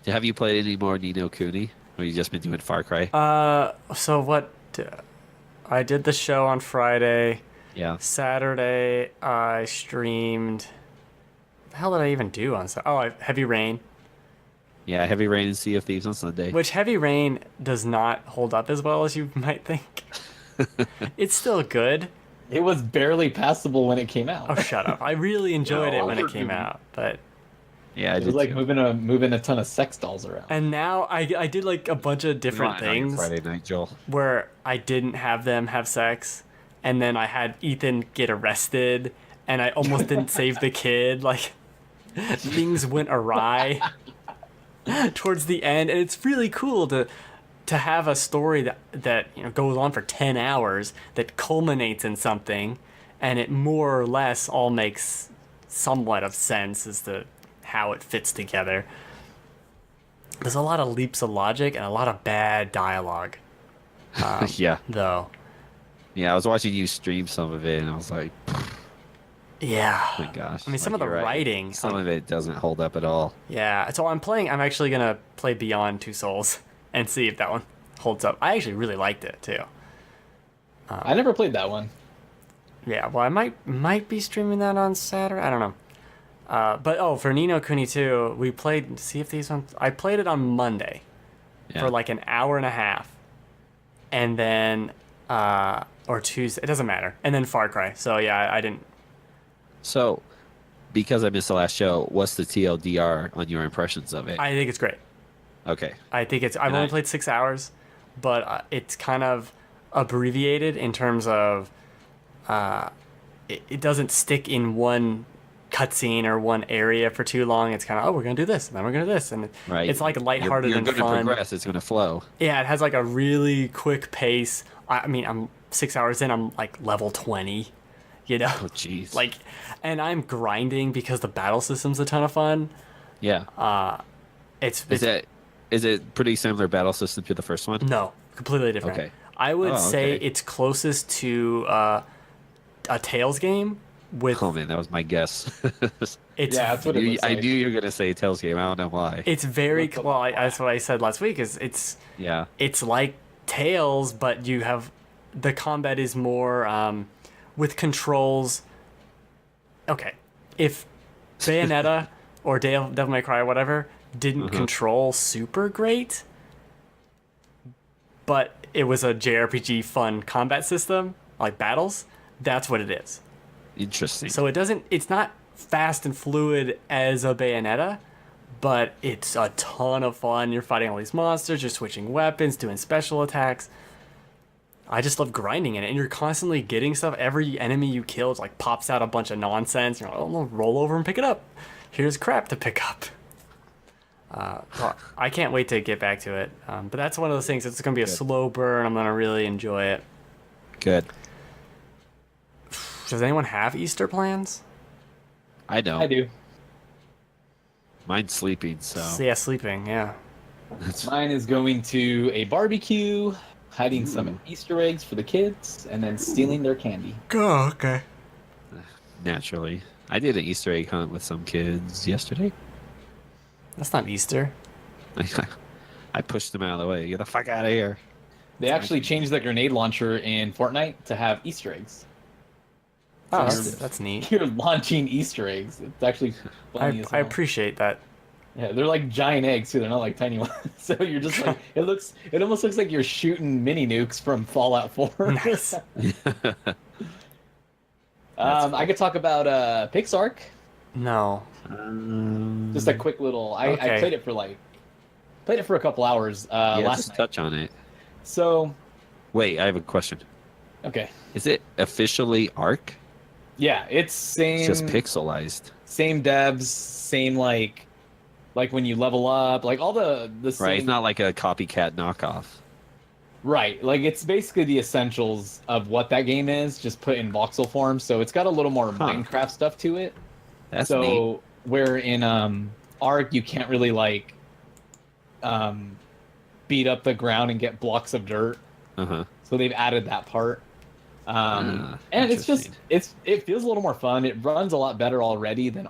Have you played any more Ni no Kuni? Or you just been doing Far Cry? So what? I did the show on Friday. Yeah. Saturday I streamed. What the hell did I even do on Saturday? Oh, Heavy Rain. Yeah, Heavy Rain and Sea of Thieves on Sunday. Which Heavy Rain does not hold up as well as you might think. It's still good. It was barely passable when it came out. Oh, shut up. I really enjoyed it when it came Overview. out, but Yeah, I It did was like too. moving a ton of sex dolls around. and now I did like a bunch of different Not on your things Friday night, Joel. where I didn't have them have sex, and then I had Ethan get arrested, and I almost didn't save the kid. Like things went awry towards the end, and it's really cool to have a story that goes on for 10 hours that culminates in something, and it more or less all makes somewhat of sense as to how it fits together. There's a lot of leaps of logic and a lot of bad dialogue, Yeah. though. Yeah, I was watching you stream some of it, and I was like, Yeah. oh my gosh. I mean, some of the you're right. writing. Some of it doesn't hold up at all. Yeah. So I'm actually going to play Beyond Two Souls and see if that one holds up. I actually really liked it, too. I never played that one. Yeah, well, I might be streaming that on Saturday. I don't know. But for Ni no Kuni 2, we played Sea of Thieves on. I played it on Monday Yeah. for like an hour and a half, and then or Tuesday. It doesn't matter. And then Far Cry. So yeah, I didn't. So, because I missed the last show, what's the TLDR on your impressions of it? I think it's great. Okay. I think it's. I've And only I- played 6 hours, but it's kind of abbreviated in terms of it doesn't stick in one cutscene or one area for too long. It's kind of, we're gonna do this, and then we're gonna do this, and Right. it's like lighthearted you're and going to fun. progress. It's going to flow. Yeah, it has like a really quick pace. I mean, I'm 6 hours in. I'm like level 20. Oh, jeez. Like, and I'm grinding because the battle system's a ton of fun. Yeah. It's Is it pretty similar battle system to the first one? no, completely different. Okay. I would Oh, say okay. it's closest to a Tales game with Oh man, that was my guess. it's Yeah, that's what it looks I like. knew you were going to say Tales game. I don't know why. it's very Looks a well. lot That's what I said last week. Is Yeah. it's like Tales, but you have the combat is more with controls. Okay, if Bayonetta or Devil May Cry or whatever didn't control super great, but it was a JRPG fun combat system like battles, that's what it is. Interesting. So it's not fast and fluid as a Bayonetta, but it's a ton of fun. You're fighting all these monsters, you're switching weapons, doing special attacks. I just love grinding in it, and you're constantly getting stuff. Every enemy you kill like pops out a bunch of nonsense. You're like, oh, roll over and pick it up. Here's crap to pick up. Well, I can't wait to get back to it. But that's one of those things. It's going to be a Good. slow burn. I'm going to really enjoy it. Good. Does anyone have Easter plans? I know. I do. Mine's sleeping, so Yeah, sleeping. Yeah. that's Mine is going to a barbecue, hiding some Easter eggs for the kids, and then stealing their candy. Oh, okay. naturally. I did an Easter egg hunt with some kids yesterday. That's not Easter. I pushed them out of the way. Get the fuck out of here. They actually changed the grenade launcher in Fortnite to have Easter eggs. Oh, So that's neat. You're launching Easter eggs. It's actually funny as I hell. appreciate that. Yeah, they're like giant eggs too. They're not like tiny ones. So you're just like it almost looks like you're shooting mini nukes from Fallout 4. Nice. I could talk about Pixark. No. Just a quick little. I Okay. played it for like Played it for a couple hours Yeah, last just night. touch on it. So, Wait, I have a question. okay. Is it officially Arc? Yeah, it's It's just same pixelized, devs, same like when you level up, like all the right? same. It's not like a copycat knockoff. Right, like it's basically the essentials of what that game is, just put in voxel form. So it's got a little more Huh. Minecraft stuff to it. That's so neat. where in Ark you can't really like um beat up the ground and get blocks of dirt. Uh-huh. So they've added that part. And it's just Interesting. it feels a little more fun. It runs a lot better already than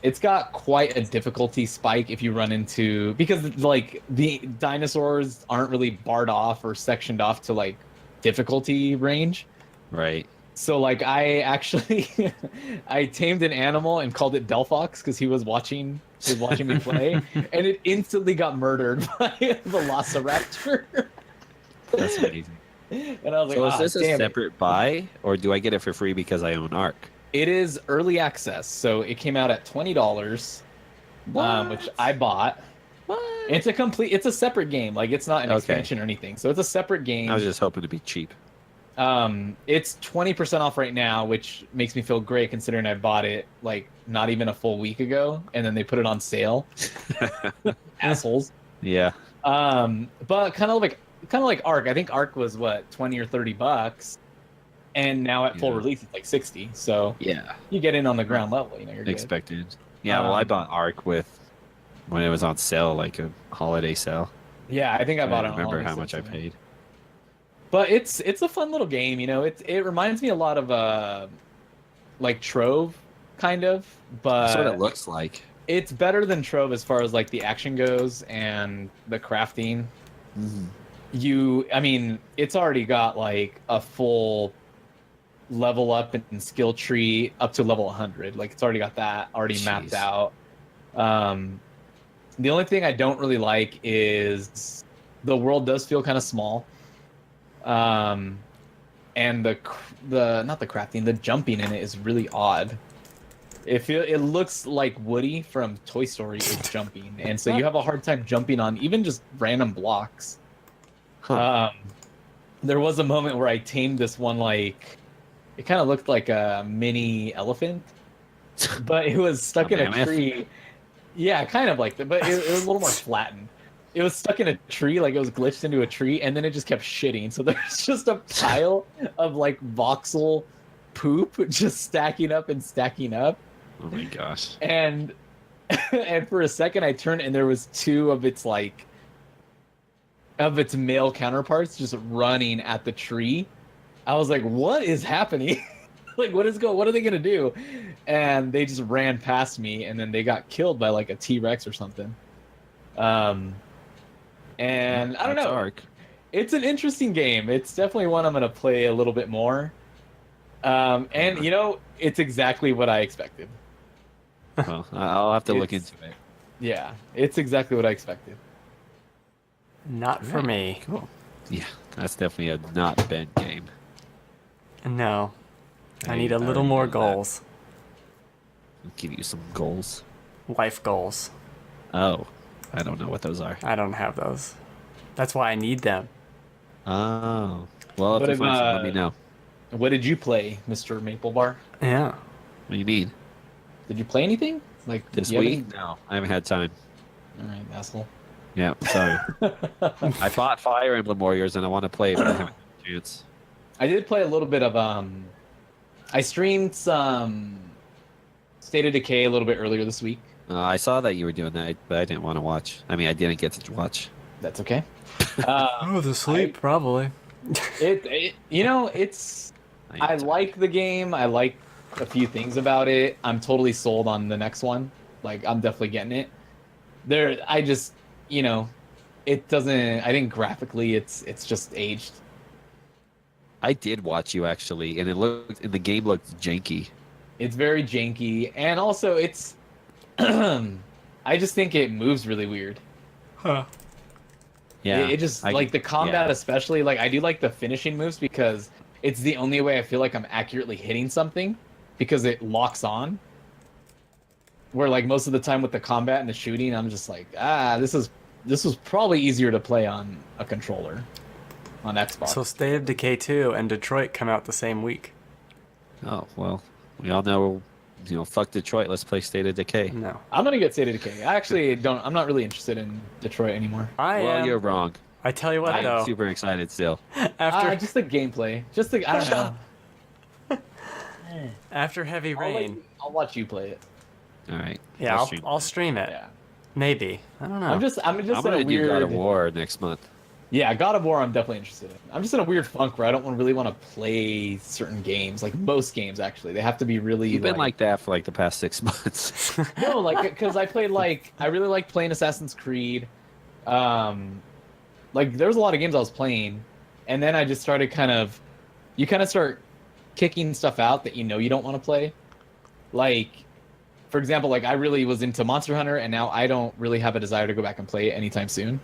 it's got quite a difficulty spike if you run into, because like the dinosaurs aren't really barred off or sectioned off to like difficulty range. Right. So like I actually I tamed an animal and called it Delphox because he was watching me play, and it instantly got murdered by a velociraptor. That's amazing. And I was like, So is this a damn it. separate buy, or do I get it for free because I own Arc? It is early access, so it came out at $20, which I bought. What? It's a separate game. Like it's not an Okay. expansion or anything. So it's a separate game. I was just hoping to be cheap. It's 20% off right now, which makes me feel great considering I bought it like not even a full week ago, and then they put it on sale. Assholes. Yeah. But kind of like Ark. I think Ark was what, 20 or $30, and now at full Yeah. release it's like 60. So Yeah. you get in on the ground level, you're good. Expected. Yeah, well, I Um, bought Arc when it was on sale, like a holiday sale. Yeah, I think I bought it. don't on remember holiday how much I sale. paid. But it's a fun little game, you know. It reminds me a lot of like Trove, kind of, but That's what it looks like. it's better than Trove as far as like the action goes and the crafting. I mean, it's already got like a full level up and skill tree up to level 100. Like it's already got that already mapped Jeez. out. The only thing I don't really like is the world does feel kind of small. And the not the crafting, the jumping in it is really odd. It looks like Woody from Toy Story is jumping, and so you have a hard time jumping on even just random blocks. Huh. There was a moment where I tamed this one, like it kind of looked like a mini elephant, but it was stuck in a mammoth? tree. Yeah, kind of like that, but it was a little more flattened. It was stuck in a tree, like it was glitched into a tree, and then it just kept shitting. So there's just a pile of like voxel poop just stacking up and stacking up. Oh my gosh. And and for a second I turned and there was two of its male counterparts just running at the tree. I was like, what is happening? Like what are they gonna do? And they just ran past me, and then they got killed by like a T-Rex or something. And I don't That's know. Arc. It's an interesting game. It's definitely one I'm gonna play a little bit more. And you know, it's exactly what I expected. Well, I'll have to look It's- into it. Yeah, it's exactly what I expected. Not for me. Cool. Yeah, that's definitely a not Ben game. No. I need I a little already more know that. goals. I'll give you some goals. Life goals. Oh, I don't know what those are. I don't have those. That's why I need them. Oh, well, if What you if, find some, let me know. What did you play, Mr. Maple Bar? Yeah. What do you need? Did you play anything? Like This do you have week? No, I haven't had time. All right, asshole. Yeah, sorry. I bought Fire Emblem Warriors and I want to play, but I haven't had a chance. I did play a little bit of I streamed some State of Decay a little bit earlier this week. I saw that you were doing that, but I didn't want to watch. I mean, I didn't get to watch. That's okay. Oh, the sleep, probably. You know, it's I like the game. I like a few things about it. I'm totally sold on the next one. Like I'm definitely getting it. I just, you know, it doesn't. I think graphically, it's just aged. I did watch you actually, and the game looked janky. It's very janky, and also it's. I just think it moves really weird. Huh. Yeah, It just like the combat, yeah. especially. Like I do like the finishing moves because it's the only way I feel like I'm accurately hitting something, because it locks on. where like most of the time with the combat and the shooting, I'm just like, this was probably easier to play on a controller on Xbox. So State of Decay 2 and Detroit come out the same week. Oh well, we all know, fuck Detroit. Let's play State of Decay. No. I'm gonna get State of Decay. I actually don't. I'm not really interested in Detroit anymore. Well, You're wrong. I tell you what, I'm though. super excited still. After Just the gameplay. Just the I don't know. after Heavy Rain. I'll watch you play it. All right. Yeah, stream I'll stream it. Yeah. Maybe. I don't know. I'm just I'm in gonna a do weird. God of War next month. Yeah, God of War. I'm definitely interested in. I'm just in a weird funk where I don't really want to play certain games. Like most games, actually, they have to be really. You've been like that for like the past 6 months. No, like because I played I really like playing Assassin's Creed. Like there was a lot of games I was playing, and then I just started you kind of start kicking stuff out that you don't want to play. Like, for example, like I really was into Monster Hunter, and now I don't really have a desire to go back and play it anytime soon.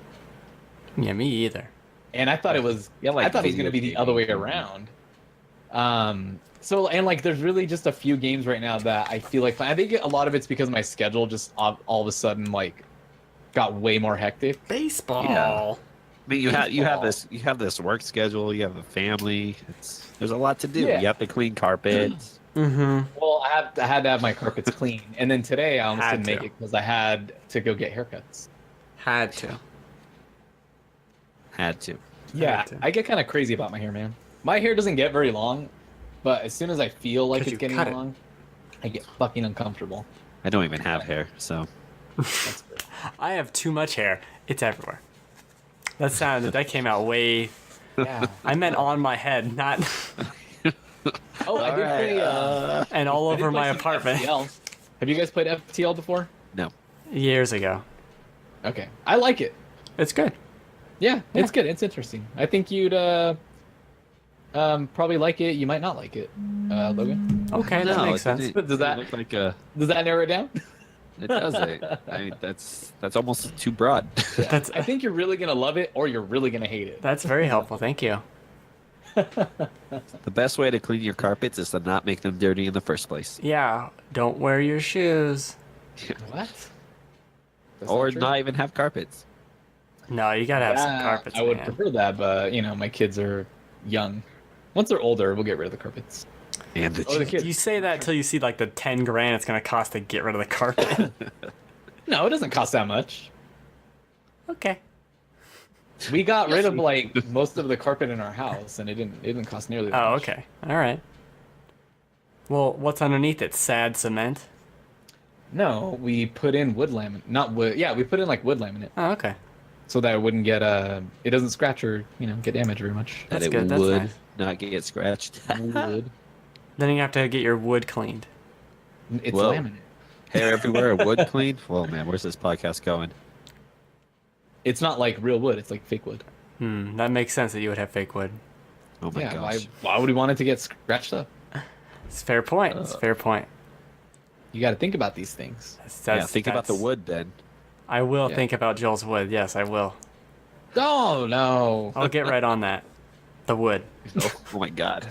Yeah, me either. And I thought it was Yeah, like I thought it was going to be video the other way game. around. So and like there's really just a few games right now that I feel like I think a lot of it's because my schedule just all of a sudden like got way more hectic. Baseball. Yeah. I mean, you have this work schedule. You have a family. There's a lot to do. Yeah. You have to clean carpets. Mm-hmm. Well, I had to have my carpets clean, and then today I almost Had didn't make to. it because I had to go get haircuts. Had to. Had to. Yeah, Had to. I get kind of crazy about my hair, man. My hair doesn't get very long, but as soon as I feel like 'Cause it's you getting cut it. long, I get fucking uncomfortable. I don't even have hair, so That's good. I have too much hair. It's everywhere. That came out way. Yeah. I meant on my head, not Oh, I did play. and all I did over play my some apartment FTL. Have you guys played FTL before? no. years ago. Okay, I like it. It's good. Yeah, it's good. It's interesting. I think you'd probably like it. You might not like it, Logan. Okay, that No, makes it sense. didn't- Does that- look like a? Does that narrow it down? It does. I mean, that's almost too broad. That's I think you're really gonna love it, or you're really gonna hate it. that's very helpful. Thank you. The best way to clean your carpets is to not make them dirty in the first place, Yeah, don't wear your shoes. What? That's or true? not even have carpets. No, you gotta have some Yeah, carpets, I would man. prefer that, but my kids are young. Once they're older, we'll get rid of the carpets. And the Oh, the kids. You say that till you see like the 10 grand it's gonna cost to get rid of the carpet. No, it doesn't cost that much. Okay. We got rid of like most of the carpet in our house, and it didn't cost nearly that Oh, much. okay. All right. Well, what's underneath it? Sad cement. No, we put in wood laminate, not wood. Yeah, we put in like wood laminate, Oh, okay. so that it wouldn't get it doesn't scratch or get damaged very much. That's that it good, that's would nice. not get scratched. Wood. Then you have to get your wood cleaned. It's Whoa. laminate. Hair everywhere, wood clean. Whoa, man, where's this podcast going? It's not like real wood. It's like fake wood. That makes sense that you would have fake wood. Oh my Yeah. gosh. Why would we want it to get scratched up? It's a fair point. It's a fair point. You got to think about these things. Yeah, think about the wood then. I will Yeah. think about Joel's wood. Yes, I will. Oh no. I'll get right on that. The wood. Oh my god.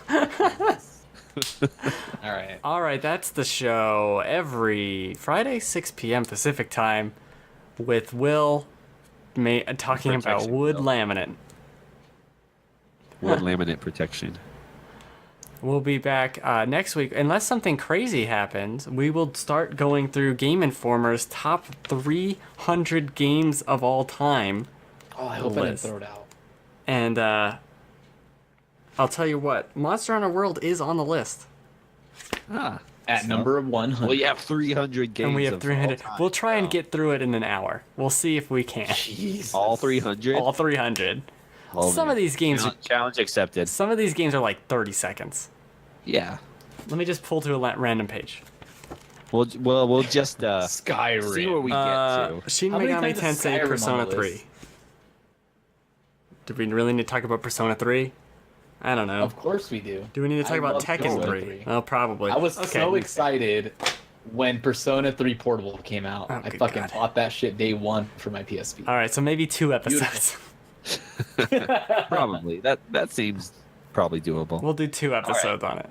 All right. All right, that's the show every Friday, 6 p.m. Pacific time, with Will talking about Protection, wood Will. laminate. Wood laminate protection. We'll be back next week. Unless something crazy happens, we will start going through Game Informer's top 300 games of all time. Oh, I hope I didn't Liz. throw it out. And I'll tell you what, Monster Hunter World is on the list. Ah. At number 100. Well, you have 300 games. And we have of 300. all time. We'll try and get through it in an hour. We'll see if we can. Jesus. all 300. All 300. Oh, Some man. of these games are, Challenge accepted. some of these games are like 30 seconds. Yeah. Let me just pull to a random page. We'll just Skyrim. see where we get to. Shin How many Megami times is Tensei Skyrim on Persona the 3. list? Do we really need to talk about Persona 3? I don't know. Of course we do. Do we need to talk I about love Tekken Persona 3? 3. Oh, probably. I was okay. so excited when Persona 3 Portable came out. Oh, I good fucking God. bought that shit day one for my PSP. All right, so maybe 2 episodes. Probably. That seems probably doable. We'll do 2 episodes on it.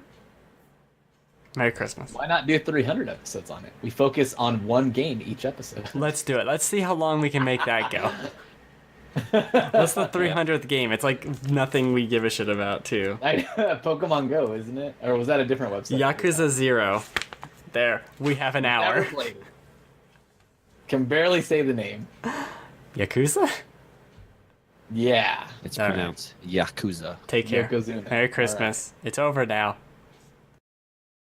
Merry Christmas. Why not do 300 episodes on it? We focus on one game each episode. Let's do it. Let's see how long we can make that go. That's the 300th game. It's like nothing we give a shit about, too. Pokemon Go, isn't it? Or was that a different website? Yakuza 0. There. We have an hour. Never played it. Can barely say the name. Yakuza? Yeah. It's All right. pronounced Yakuza. Take care. Yokozuna. Merry Christmas. It's over now.